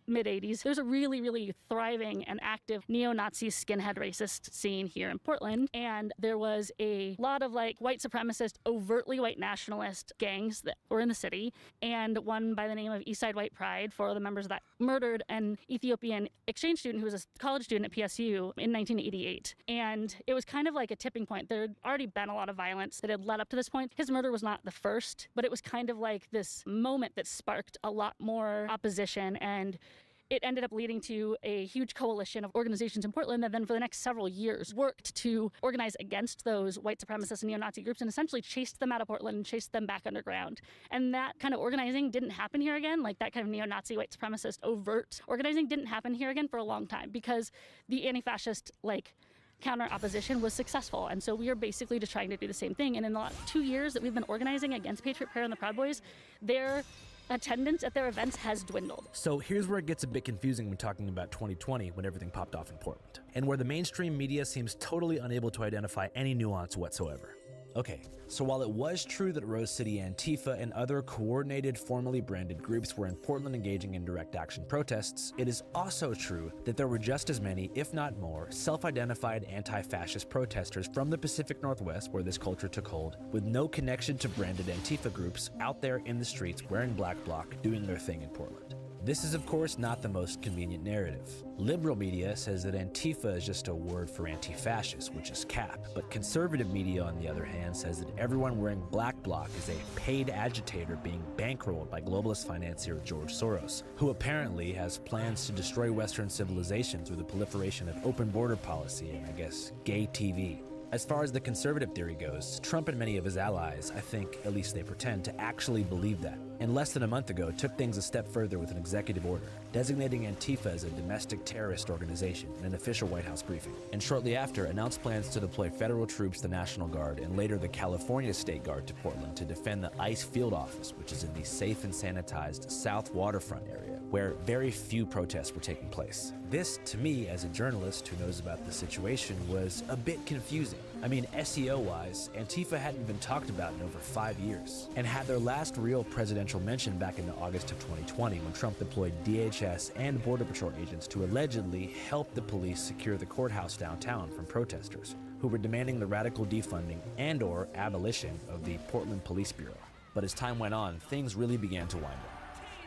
mid-80s, there's a really, really thriving and active neo-Nazi skinhead racist scene here in Portland. And there was a lot of like white supremacist, overtly white nationalist gangs that were in the city. And one by the name of Eastside White Pride, 4 of the members of that murdered an Ethiopian exchange student who was a college student at PSU in 1988. And it was kind of like a tipping point. There had already been a lot of violence that had led up to this point. His murder was not the first, but it was kind of like this moment that sparked a lot more opposition, and it ended up leading to a huge coalition of organizations in Portland that then for the next several years worked to organize against those white supremacist and neo-Nazi groups and essentially chased them out of Portland and chased them back underground. And that kind of organizing didn't happen here again, like that kind of neo-Nazi white supremacist overt organizing didn't happen here again for a long time because the anti-fascist like counter opposition was successful. And so we are basically just trying to do the same thing. And in the last 2 years that we've been organizing against Patriot Prayer and the Proud Boys, their attendance at their events has dwindled. So here's where it gets a bit confusing when talking about 2020, when everything popped off in Portland, and where the mainstream media seems totally unable to identify any nuance whatsoever. Okay, so while it was true that Rose City Antifa and other coordinated, formally branded groups were in Portland engaging in direct action protests, it is also true that there were just as many, if not more, self-identified anti-fascist protesters from the Pacific Northwest where this culture took hold, with no connection to branded Antifa groups out there in the streets wearing black bloc, doing their thing in Portland. This is, of course, not the most convenient narrative. Liberal media says that Antifa is just a word for anti-fascist, which is cap, but conservative media, on the other hand, says that everyone wearing black bloc is a paid agitator being bankrolled by globalist financier George Soros, who apparently has plans to destroy Western civilization through the proliferation of open border policy and, I guess, gay TV. As far as the conservative theory goes, Trump and many of his allies, I think, at least they pretend, to actually believe that, and less than a month ago took things a step further with an executive order, designating Antifa as a domestic terrorist organization in an official White House briefing, and shortly after announced plans to deploy federal troops, the National Guard, and later the California State Guard to Portland to defend the ICE field office, which is in the safe and sanitized South Waterfront area, where very few protests were taking place. This, to me, as a journalist who knows about the situation, was a bit confusing. I mean, SEO-wise, Antifa hadn't been talked about in over 5 years, and had their last real presidential mention back in August of 2020 when Trump deployed DHS and Border Patrol agents to allegedly help the police secure the courthouse downtown from protesters, who were demanding the radical defunding and/or abolition of the Portland Police Bureau. But as time went on, things really began to wind up.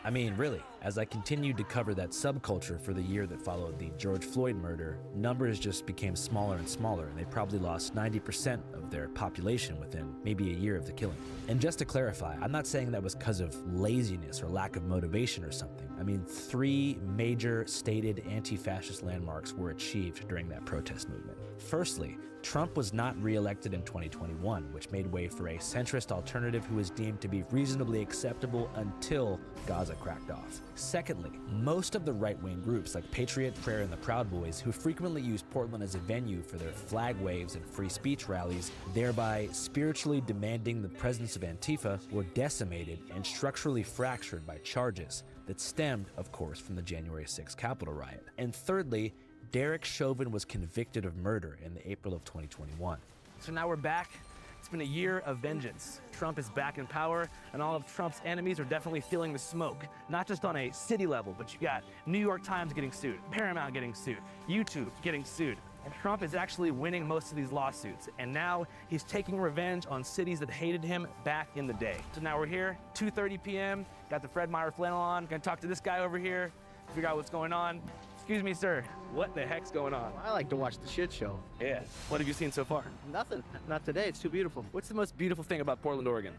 I mean, really, as I continued to cover that subculture for the year that followed the George Floyd murder, numbers just became smaller and smaller, and they probably lost 90% of their population within maybe a year of the killing. And just to clarify, I'm not saying that was because of laziness or lack of motivation or something. I mean, 3 major stated anti-fascist landmarks were achieved during that protest movement. Firstly, Trump was not re-elected in 2021, which made way for a centrist alternative who was deemed to be reasonably acceptable until Gaza cracked off. Secondly, most of the right-wing groups like Patriot Prayer and the Proud Boys, who frequently use Portland as a venue for their flag waves and free speech rallies, thereby spiritually demanding the presence of Antifa, were decimated and structurally fractured by charges that stemmed, of course, from the January 6th Capitol riot. And thirdly, Derek Chauvin was convicted of murder in the April of 2021. So now we're back. It's been a year of vengeance. Trump is back in power, and all of Trump's enemies are definitely feeling the smoke. Not just on a city level, but you got New York Times getting sued, Paramount getting sued, YouTube getting sued. And Trump is actually winning most of these lawsuits, and now he's taking revenge on cities that hated him back in the day. So now we're here, 2:30 p.m., got the Fred Meyer flannel on, gonna talk to this guy over here, figure out what's going on. Excuse me, sir. What the heck's going on? I like to watch the shit show. Yeah. What have you seen so far? Nothing. Not today. It's too beautiful. What's the most beautiful thing about Portland, Oregon?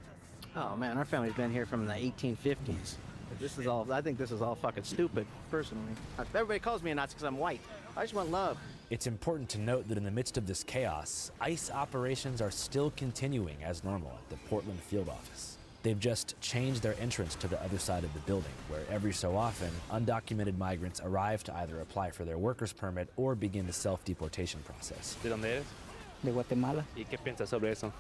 Oh man, our family's been here from the 1850s. This is all. I think this is all fucking stupid, personally. Everybody calls me a Nazi because I'm white. I just want love. It's important to note that in the midst of this chaos, ICE operations are still continuing as normal at the Portland field office. They've just changed their entrance to the other side of the building, where every so often, undocumented migrants arrive to either apply for their worker's permit or begin the self-deportation process. ¿De dónde eres? De Guatemala. ¿Y qué piensas sobre eso?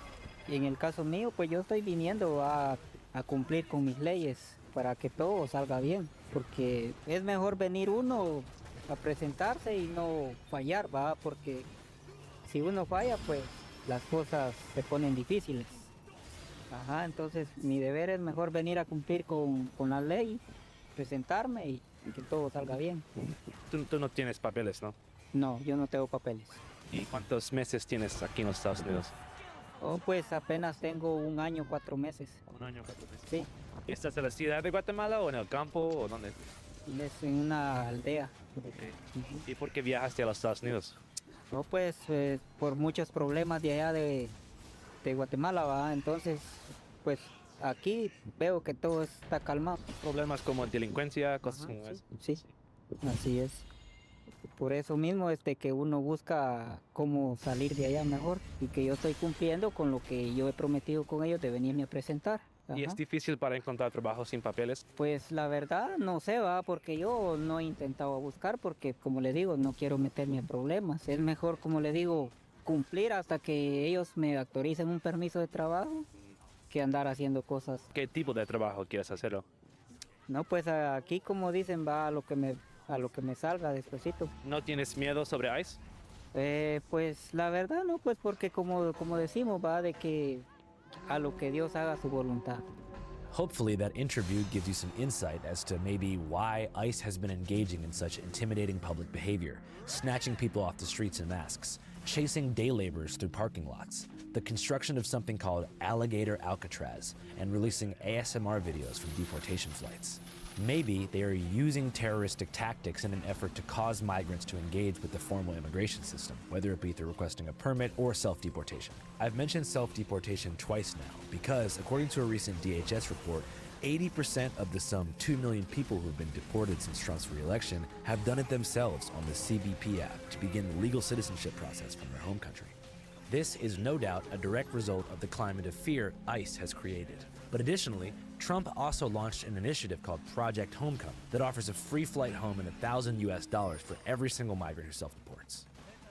Y en el caso mío, pues yo estoy viniendo a cumplir con mis leyes para que todo salga bien, porque es mejor venir uno a presentarse y no fallar, ¿va? Porque si uno falla, pues las cosas se ponen difíciles. Ajá, entonces mi deber es mejor venir a cumplir con la ley, presentarme y que todo salga bien. Tú no tienes papeles, ¿no? No, yo no tengo papeles. ¿Y cuántos meses tienes aquí en los Estados Unidos? Oh, pues apenas tengo 1 año, 4 meses. 1 año, 4 meses. Sí. ¿Estás en la ciudad de Guatemala o en el campo o dónde? Es en una aldea. Okay. ¿Y por qué viajaste a los Estados Unidos? No, pues por muchos problemas de allá de Guatemala, ¿va? Entonces, pues aquí veo que todo está calmado. Problemas como delincuencia, cosas como eso. Sí, así es. Por eso mismo que uno busca cómo salir de allá mejor y que yo estoy cumpliendo con lo que yo he prometido con ellos de venirme a presentar. Ajá. ¿Y es difícil para encontrar trabajo sin papeles? Pues la verdad no sé, va, porque yo no he intentado buscar porque, como le digo, no quiero meterme en problemas. Es mejor, como le digo, cumplir hasta que ellos me autoricen un permiso de trabajo que andar haciendo cosas. ¿Qué tipo de trabajo quieres hacerlo? No, pues aquí, como dicen, va a lo que me salga despuesito. ¿No tienes miedo sobre ICE? Pues la verdad no, pues porque como decimos, va de que a lo que Dios haga su voluntad. Hopefully that interview gives you some insight as to maybe why ICE has been engaging in such intimidating public behavior, snatching people off the streets in masks, chasing day laborers through parking lots, the construction of something called Alligator Alcatraz, and releasing ASMR videos from deportation flights. Maybe they are using terroristic tactics in an effort to cause migrants to engage with the formal immigration system, whether it be through requesting a permit or self-deportation. I've mentioned self-deportation twice now because, according to a recent DHS report, 80% of the some 2 million people who've been deported since Trump's re-election have done it themselves on the CBP app to begin the legal citizenship process from their home country. This is no doubt a direct result of the climate of fear ICE has created. But additionally, Trump also launched an initiative called Project Homecoming that offers a free flight home and $1,000 for every single migrant who self-deports.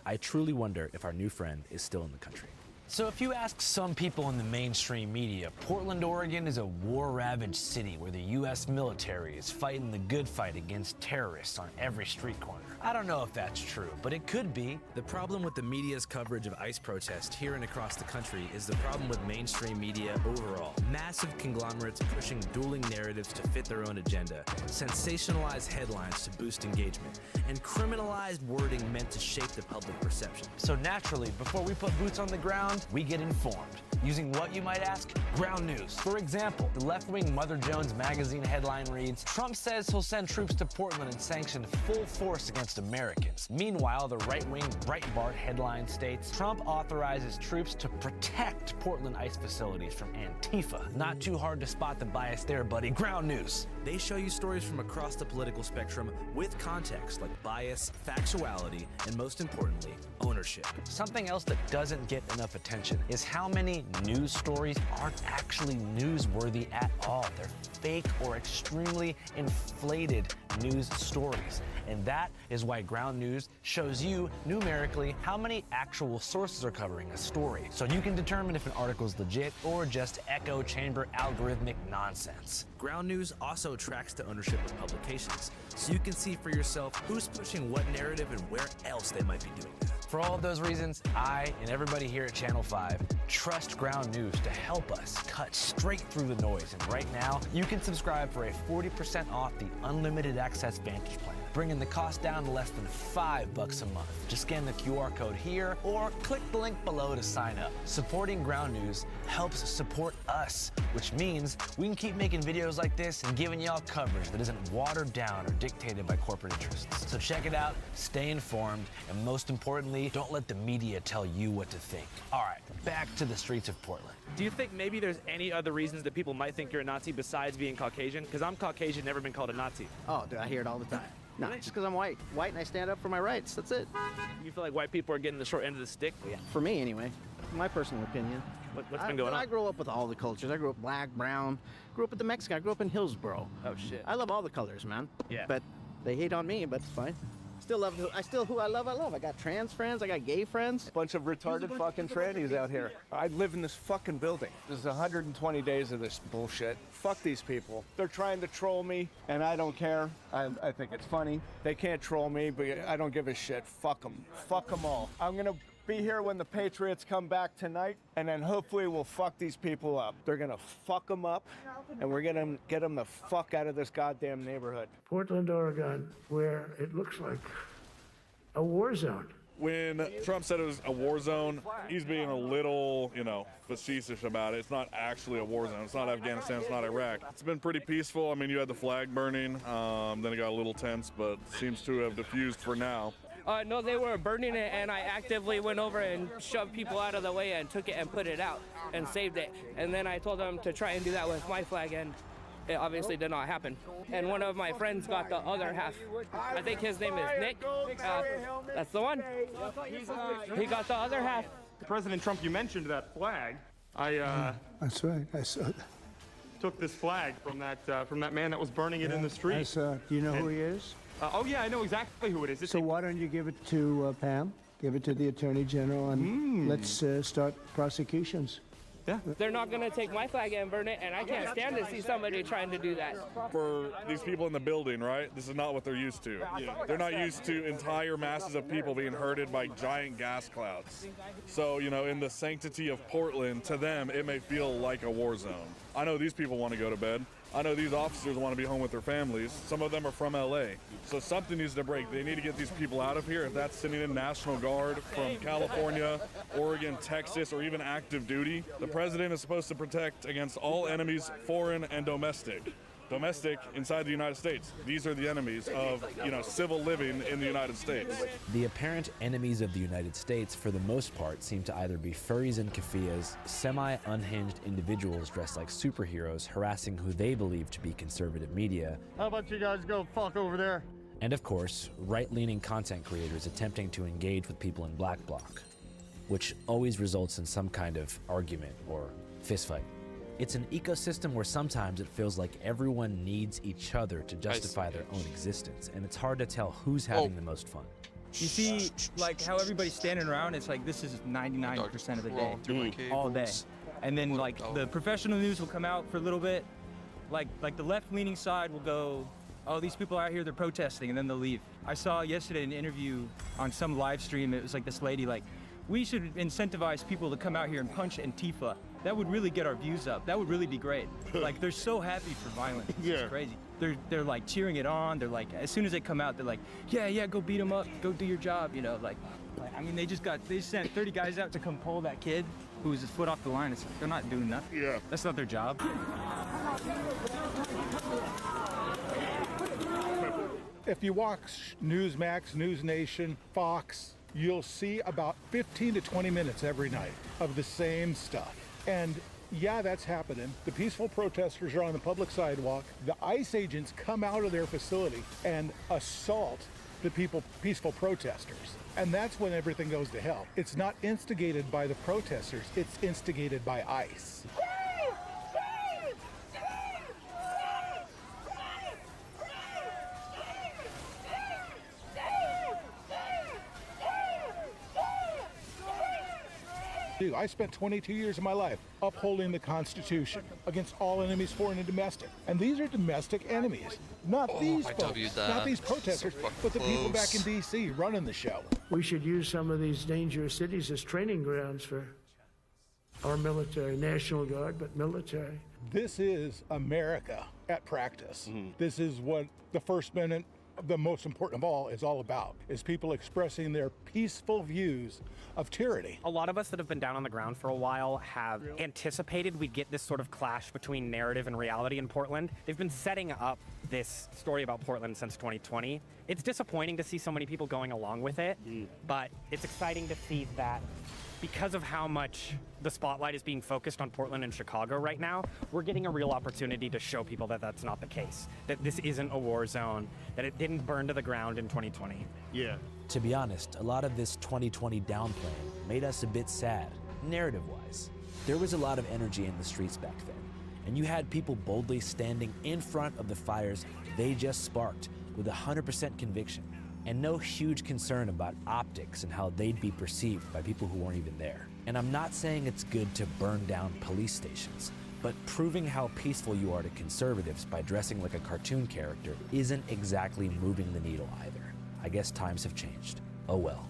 I truly wonder if our new friend is still in the country. So if you ask some people in the mainstream media, Portland, Oregon is a war-ravaged city where the U.S. military is fighting the good fight against terrorists on every street corner. I don't know if that's true, but it could be. The problem with the media's coverage of ICE protests here and across the country is the problem with mainstream media overall. Massive conglomerates pushing dueling narratives to fit their own agenda, sensationalized headlines to boost engagement, and criminalized wording meant to shape the public perception. So naturally, before we put boots on the ground, we get informed. Using what, you might ask? Ground news. For example, the left-wing Mother Jones magazine headline reads, Trump says he'll send troops to Portland and sanction full force against Americans. Meanwhile, the right-wing Breitbart headline states, Trump authorizes troops to protect Portland ICE facilities from Antifa. Not too hard to spot the bias there, buddy. Ground news. They show you stories from across the political spectrum with context like bias, factuality, and most importantly, ownership. Something else that doesn't get enough attention is how many news stories aren't actually newsworthy at all. They're fake or extremely inflated news stories. And that is why Ground News shows you numerically how many actual sources are covering a story, so you can determine if an article is legit or just echo chamber algorithmic nonsense. Ground News also tracks the ownership of publications, so you can see for yourself who's pushing what narrative and where else they might be doing that. For all of those reasons, I and everybody here at Channel 5 trust Ground News to help us cut straight through the noise. And right now, you can subscribe for a 40% off the Unlimited Access Vantage plan, bringing the cost down to less than $5 a month. Just scan the QR code here or click the link below to sign up. Supporting Ground News helps support us, which means we can keep making videos like this and giving y'all coverage that isn't watered down or dictated by corporate interests. So check it out, stay informed, and most importantly, don't let the media tell you what to think. All right, back to the streets of Portland. Do you think maybe there's any other reasons that people might think you're a Nazi besides being Caucasian? Because I'm Caucasian, never been called a Nazi. Oh, dude, I hear it all the time. No, just because I'm white. White and I stand up for my rights. That's it. You feel like white people are getting the short end of the stick? Yeah, for me anyway. My personal opinion. What's been going on? I grew up with all the cultures. I grew up black, brown. Grew up with the Mexican. I grew up in Hillsboro. Oh shit. I love all the colors, man. Yeah. But they hate on me, but it's fine. Still love who I love. I got trans friends. I got gay friends. Bunch of retarded fucking trannies out here. I live in this fucking building. There's 120 days of this bullshit. Fuck these people. They're trying to troll me, and I don't care. I think it's funny. They can't troll me, but I don't give a shit. Fuck them. Fuck them all. I'm gonna be here when the Patriots come back tonight, and then hopefully we'll fuck these people up. They're gonna fuck them up, and we're gonna get them the fuck out of this goddamn neighborhood. Portland, Oregon, where it looks like a war zone. When Trump said it was a war zone, he's being a little, facetious about it. It's not actually a war zone. It's not Afghanistan. It's not Iraq. It's been pretty peaceful. I mean, you had the flag burning, then it got a little tense, but seems to have diffused for now. No, they were burning it, and I actively went over and shoved people out of the way and took it and put it out and saved it. And then I told them to try and do that with my flag, and it obviously did not happen. And one of my friends got the other half. I think his name is Nick. That's the one. He got the other half. President Trump, you mentioned that flag. That's right. I saw that. Took this flag from that man that was burning it in the street. I saw it. Do you know who he is? Oh yeah, I know exactly who it is. So why don't you give it to Pam? Give it to the Attorney General, and let's start prosecutions. Yeah. They're not going to take my flag and burn it, and I can't stand to see somebody trying to do that. For these people in the building, right, this is not what they're used to. They're not used to entire masses of people being herded by giant gas clouds. So, you know, in the sanctity of Portland, to them, it may feel like a war zone. I know these people want to go to bed. I know these officers want to be home with their families. Some of them are from LA. So something needs to break. They need to get these people out of here. If that's sending in National Guard from California, Oregon, Texas, or even active duty, the president is supposed to protect against all enemies, foreign and domestic. Domestic inside the United States. These are the enemies of, you know, civil living in the United States. The apparent enemies of the United States, for the most part, seem to either be furries and keffiyehs, semi-unhinged individuals dressed like superheroes harassing who they believe to be conservative media. How about you guys go fuck over there? And of course, right-leaning content creators attempting to engage with people in Black Bloc, which always results in some kind of argument or fistfight. It's an ecosystem where sometimes it feels like everyone needs each other to justify their own existence, and it's hard to tell who's having the most fun. You see, like, how everybody's standing around, it's like this is 99% of the day, all day. And then, like, the professional news will come out for a little bit. Like the left-leaning side will go, oh, these people out here, they're protesting, and then they'll leave. I saw yesterday an interview on some live stream. It was like this lady, like, we should incentivize people to come out here and punch Antifa. That would really get our views up. That would really be great. Like, they're so happy for violence. It's crazy. They're like cheering it on. They're like, as soon as they come out, they're like, yeah, go beat them up. Go do your job, you know, like I mean, they sent 30 guys out to come pull that kid who was his foot off the line. It's like, they're not doing nothing. Yeah. That's not their job. If you watch Newsmax, News Nation, Fox, you'll see about 15 to 20 minutes every night of the same stuff. And yeah, that's happening. The peaceful protesters are on the public sidewalk. The ICE agents come out of their facility and assault the peaceful protesters. And that's when everything goes to hell. It's not instigated by the protesters, it's instigated by ICE. I spent 22 years of my life upholding the Constitution against all enemies, foreign and domestic. And these are domestic enemies, not these folks, not these protesters, but the people back in D.C. running the show. We should use some of these dangerous cities as training grounds for our military, National Guard, but military. This is America at practice. This is what the First Amendment, the most important of all about, is people expressing their peaceful views of tyranny. A lot of us that have been down on the ground for a while have anticipated we'd get this sort of clash between narrative and reality in Portland. They've been setting up this story about Portland since 2020. It's disappointing to see so many people going along with it, but it's exciting to see that because of how much the spotlight is being focused on Portland and Chicago right now, we're getting a real opportunity to show people that that's not the case, that this isn't a war zone, that it didn't burn to the ground in 2020. Yeah. To be honest, a lot of this 2020 downplaying made us a bit sad, narrative-wise. There was a lot of energy in the streets back then, and you had people boldly standing in front of the fires they just sparked with 100% conviction, and no huge concern about optics and how they'd be perceived by people who weren't even there. And I'm not saying it's good to burn down police stations, but proving how peaceful you are to conservatives by dressing like a cartoon character isn't exactly moving the needle either. I guess times have changed. Oh well.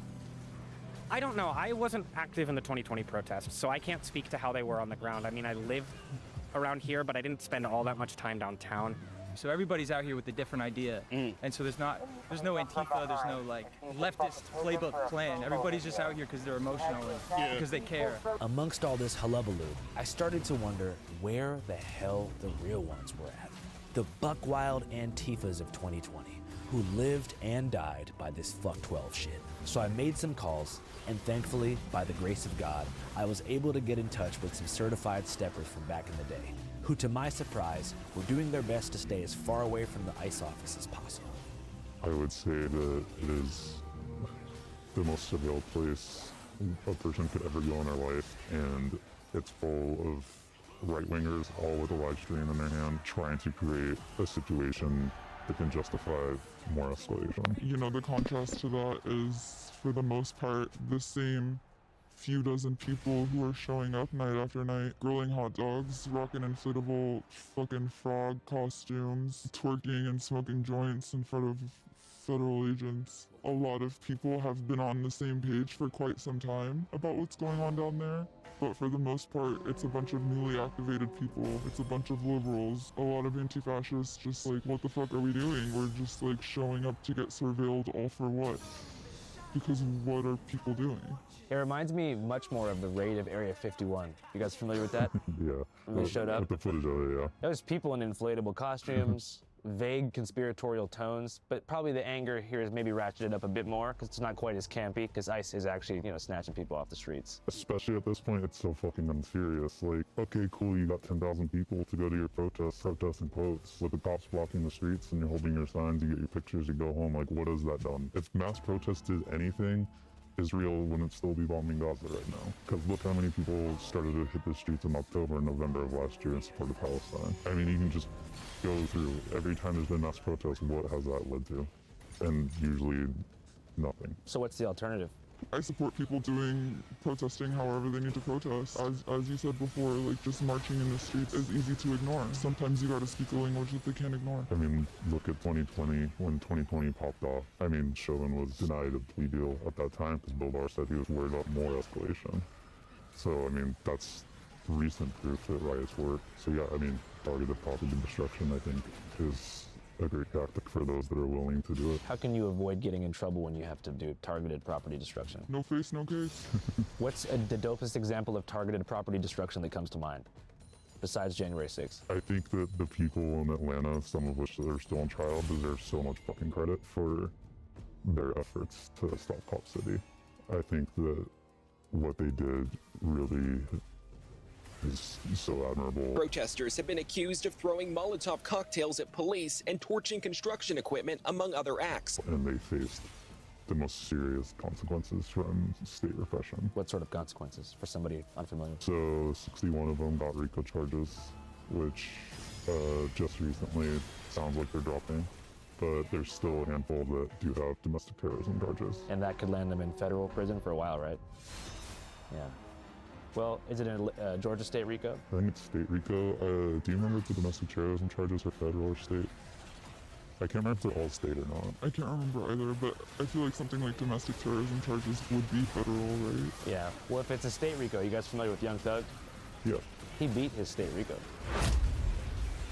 I don't know. I wasn't active in the 2020 protests, so I can't speak to how they were on the ground. I mean, I live around here, but I didn't spend all that much time downtown. So everybody's out here with a different idea. And so there's no Antifa, there's no like leftist playbook plan. Everybody's just out here because they're emotional and because they care. Amongst all this hullabaloo, I started to wonder where the hell the real ones were at. The buck-wild Antifas of 2020, who lived and died by this fuck 12 shit. So I made some calls, and thankfully, by the grace of God, I was able to get in touch with some certified steppers from back in the day, who, to my surprise, were doing their best to stay as far away from the ICE office as possible. I would say that it is the most surveilled place a person could ever go in their life, and it's full of right-wingers, all with a live stream in their hand, trying to create a situation that can justify more escalation. You know, the contrast to that is, for the most part, the same few dozen people who are showing up night after night, grilling hot dogs, rocking inflatable fucking frog costumes, twerking and smoking joints in front of federal agents. A lot of people have been on the same page for quite some time about what's going on down there. But for the most part, it's a bunch of newly activated people. It's a bunch of liberals, a lot of anti-fascists, just like, what the fuck are we doing? We're just like showing up to get surveilled, all for what? Because what are people doing? It reminds me much more of the raid of Area 51. You guys familiar with that? Yeah. When they showed up? With the footage of it, yeah. There was people in inflatable costumes, vague conspiratorial tones, but probably the anger here is maybe ratcheted up a bit more because it's not quite as campy, because ICE is actually, snatching people off the streets. Especially at this point, it's so fucking unserious. Like, okay, cool, you got 10,000 people to go to your protest in quotes, with the cops blocking the streets and you're holding your signs, you get your pictures, you go home. Like, what has that done? If mass protest did anything, Israel wouldn't still be bombing Gaza right now. Because look how many people started to hit the streets in October and November of last year in support of Palestine. I mean, you can just go through every time there's been mass protests, what has that led to? And usually nothing. So what's the alternative? I support people protesting however they need to protest. As you said before, like, just marching in the streets is easy to ignore. Sometimes you gotta speak a language that they can't ignore. I mean, look at 2020, when 2020 popped off. I mean, Chauvin was denied a plea deal at that time because Bill Barr said he was worried about more escalation. So, I mean, that's recent proof that riots work. So yeah, I mean, targeted property destruction, I think, is a great tactic for those that are willing to do it. How can you avoid getting in trouble when you have to do targeted property destruction? No face, no case. What's the dopest example of targeted property destruction that comes to mind, besides January 6th? I think that the people in Atlanta, some of which are still on trial, deserve so much fucking credit for their efforts to stop Cop City. I think that what they did really is so admirable. Protesters have been accused of throwing Molotov cocktails at police and torching construction equipment, among other acts. And they faced the most serious consequences from state repression. What sort of consequences for somebody unfamiliar? So 61 of them got RICO charges, which just recently sounds like they're dropping. But there's still a handful that do have domestic terrorism charges. And that could land them in federal prison for a while, right? Yeah. Well, is it a Georgia state RICO? I think it's state RICO. Do you remember if the domestic terrorism charges are federal or state? I can't remember if they're all state or not. I can't remember either, but I feel like something like domestic terrorism charges would be federal, right? Yeah. Well, if it's a state RICO, you guys familiar with Young Thug? Yeah. He beat his state RICO.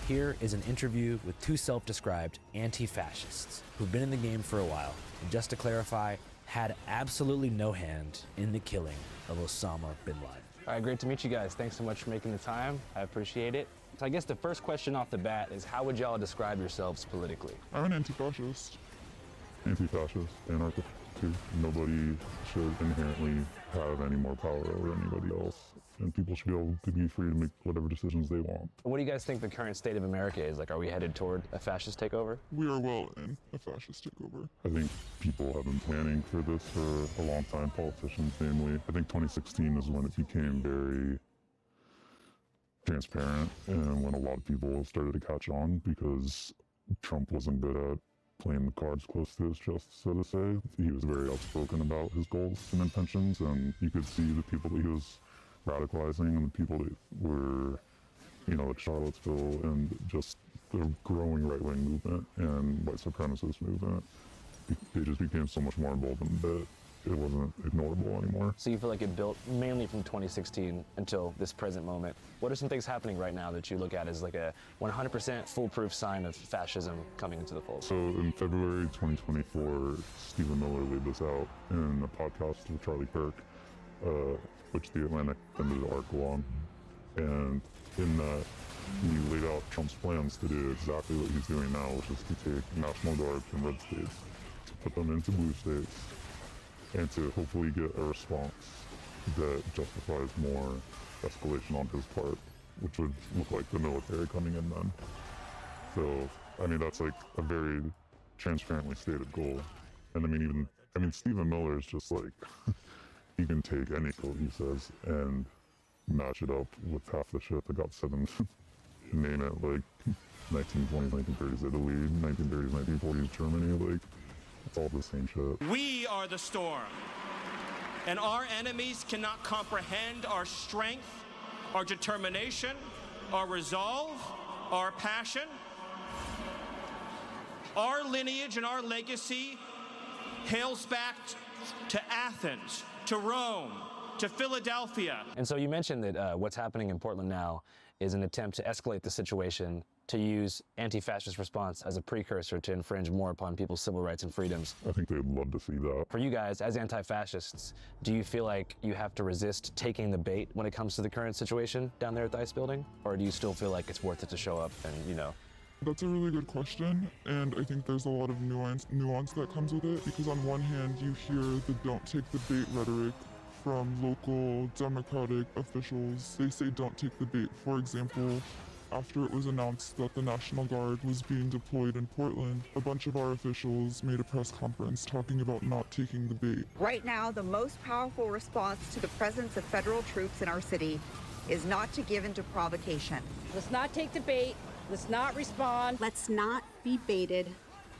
Here is an interview with two self-described anti-fascists who've been in the game for a while, and just to clarify, had absolutely no hand in the killing of Osama bin Laden. All right, great to meet you guys. Thanks so much for making the time. I appreciate it. So I guess the first question off the bat is, how would y'all describe yourselves politically? I'm an anti-fascist. Anti-fascist, anarchist too. Nobody should inherently have any more power over anybody else. And people should be able to be free to make whatever decisions they want. What do you guys think the current state of America is? Like, are we headed toward a fascist takeover? We are well in a fascist takeover. I think people have been planning for this for a long time, politicians namely. I think 2016 is when it became very transparent and when a lot of people started to catch on because Trump wasn't good at playing the cards close to his chest, so to say. He was very outspoken about his goals and intentions, and you could see the people that he was radicalizing and the people that were, like Charlottesville and just the growing right-wing movement and white supremacist movement. They just became so much more emboldened that it wasn't ignorable anymore. So you feel like it built mainly from 2016 until this present moment. What are some things happening right now that you look at as like a 100% foolproof sign of fascism coming into the fold? So in February 2024, Stephen Miller laid this out in a podcast with Charlie Kirk, which The Atlantic ended an article on. And in that, he laid out Trump's plans to do exactly what he's doing now, which is to take National Guard from red states, to put them into blue states, and to hopefully get a response that justifies more escalation on his part, which would look like the military coming in then. So, I mean, that's like a very transparently stated goal. And I mean, Stephen Miller is just like, he can take any quote he says and match it up with half the shit that got said in, name it, like 1920s, 1930s Italy, 1930s, 1940s Germany, like, it's all the same shit. We are the storm. and our enemies cannot comprehend our strength, our determination, our resolve, our passion. Our lineage and our legacy hails back to Athens, to Rome, to Philadelphia. And so you mentioned that what's happening in Portland now is an attempt to escalate the situation, to use anti-fascist response as a precursor to infringe more upon people's civil rights and freedoms. I think they'd love to see that. For you guys, as anti-fascists, do you feel like you have to resist taking the bait when it comes to the current situation down there at the ICE building? Or do you still feel like it's worth it to show up and, you know? That's a really good question, and I think there's a lot of nuance that comes with it, because on one hand you hear the don't take the bait rhetoric from local Democratic officials. They say don't take the bait. For example, after it was announced that the National Guard was being deployed in Portland, a bunch of our officials made a press conference talking about not taking the bait. Right now, the most powerful response to the presence of federal troops in our city is not to give in to provocation. Let's not take the bait. Let's not respond. Let's not be baited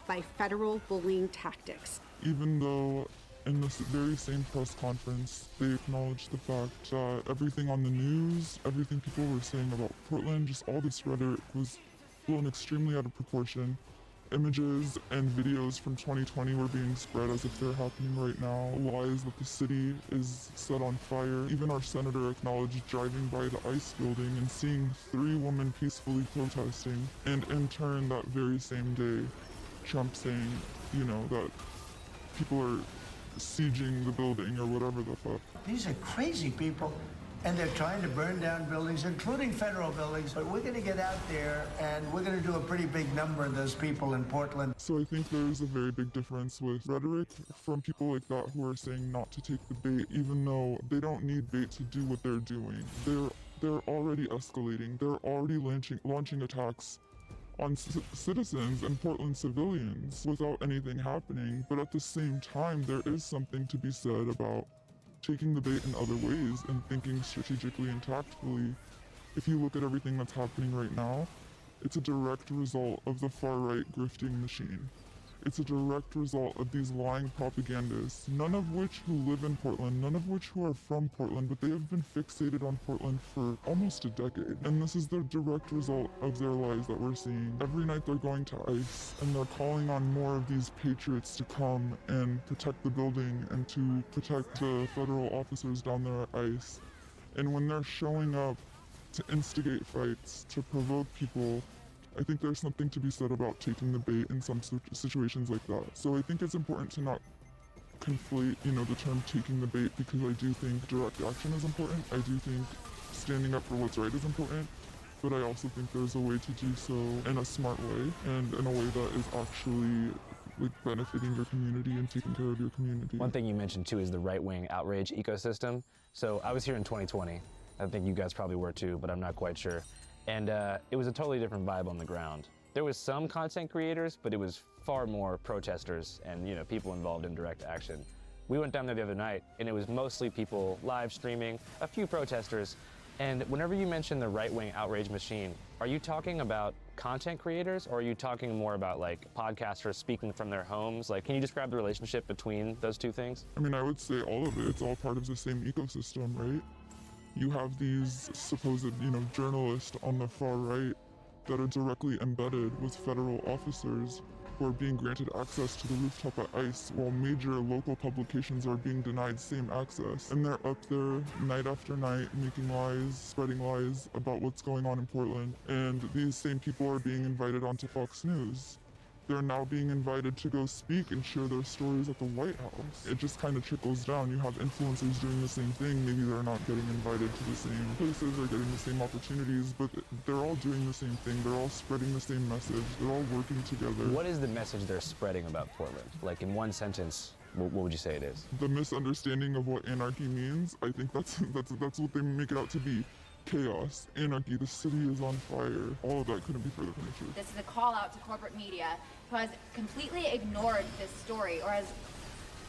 by federal bullying tactics. Even though in this very same press conference, they acknowledged the fact that everything on the news, everything people were saying about Portland, just all this rhetoric was blown extremely out of proportion. Images and videos from 2020 were being spread as if they're happening right now. Lies that the city is set on fire. Even our senator acknowledged driving by the ICE building and seeing 3 women peacefully protesting. And in turn, that very same day, Trump saying, you know, that people are sieging the building or whatever the fuck. These are crazy people, and they're trying to burn down buildings, including federal buildings. But we're going to get out there, and we're going to do a pretty big number of those people in Portland. So I think there's a very big difference with rhetoric from people like that who are saying not to take the bait, even though they don't need bait to do what they're doing. They're already escalating. They're already launching attacks on citizens and Portland civilians without anything happening. But at the same time, there is something to be said about taking the bait in other ways and thinking strategically and tactfully. If you look at everything that's happening right now, it's a direct result of the far-right grifting machine. It's a direct result of these lying propagandists, none of which who live in Portland, none of which who are from Portland, but they have been fixated on Portland for almost a decade. And this is the direct result of their lies that we're seeing. Every night they're going to ICE and they're calling on more of these patriots to come and protect the building and to protect the federal officers down there at ICE. And when they're showing up to instigate fights, to provoke people, I think there's something to be said about taking the bait in some situations like that. So I think it's important to not conflate, you know, the term taking the bait, because I do think direct action is important. I do think standing up for what's right is important, but I also think there's a way to do so in a smart way and in a way that is actually like benefiting your community and taking care of your community. One thing you mentioned too is the right-wing outrage ecosystem. So I was here in 2020. I think you guys probably were too, but I'm not quite sure. And it was a totally different vibe on the ground. There was some content creators, but it was far more protesters and, you know, people involved in direct action. We went down there the other night, and it was mostly people live streaming, a few protesters. And whenever you mention the right-wing outrage machine, are you talking about content creators, or are you talking more about like podcasters speaking from their homes? Like, can you describe the relationship between those two things? I mean, I would say all of it. It's all part of the same ecosystem, right? You have these supposed, you know, journalists on the far right that are directly embedded with federal officers who are being granted access to the rooftop at ICE, while major local publications are being denied same access. And they're up there night after night making lies, spreading lies about what's going on in Portland. And these same people are being invited onto Fox News. They're now being invited to go speak and share their stories at the White House. It just kind of trickles down. You have influencers doing the same thing. Maybe they're not getting invited to the same places or getting the same opportunities, but they're all doing the same thing. They're all spreading the same message. They're all working together. What is the message they're spreading about Portland? Like in one sentence, what would you say it is? The misunderstanding of what anarchy means, I think that's what they make it out to be. Chaos, anarchy, the city is on fire. All of that couldn't be further from the truth. This is a call out to corporate media who has completely ignored this story or has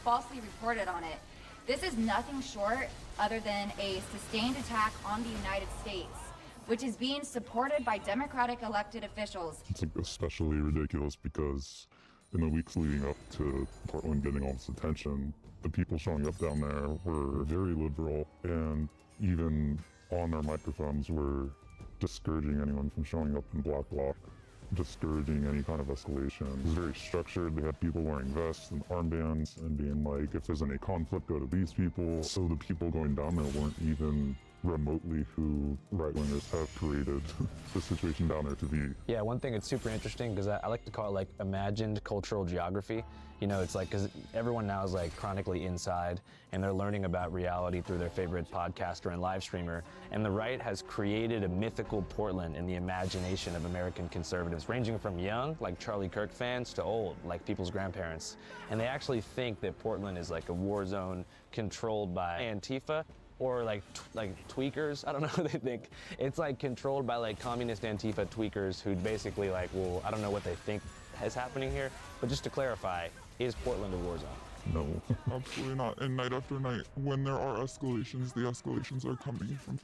falsely reported on it. This is nothing short other than a sustained attack on the United States, which is being supported by Democratic elected officials. It's like especially ridiculous because In the weeks leading up to Portland getting all this attention, the people showing up down there were very liberal, and even on their microphones were discouraging anyone from showing up in black bloc, discouraging any kind of escalation. It was very structured. They had people wearing vests and armbands and being like, if there's any conflict, go to these people. So the people going down there weren't even remotely who right-wingers have created the situation down there to be. Yeah, one thing that's super interesting, because I like to call it like imagined cultural geography. You know, it's like, because everyone now is like chronically inside and they're learning about reality through their favorite podcaster and live streamer. And the right has created a mythical Portland in the imagination of American conservatives, ranging from young, like Charlie Kirk fans, to old, like people's grandparents. And they actually think that Portland is like a war zone controlled by Antifa, or like tweakers. I don't know what they think. It's like controlled by like communist Antifa tweakers who basically like, well, I don't know what they think is happening here, but just to clarify, is Portland a war zone? No. Absolutely not. And night after night, when there are escalations, the escalations are coming from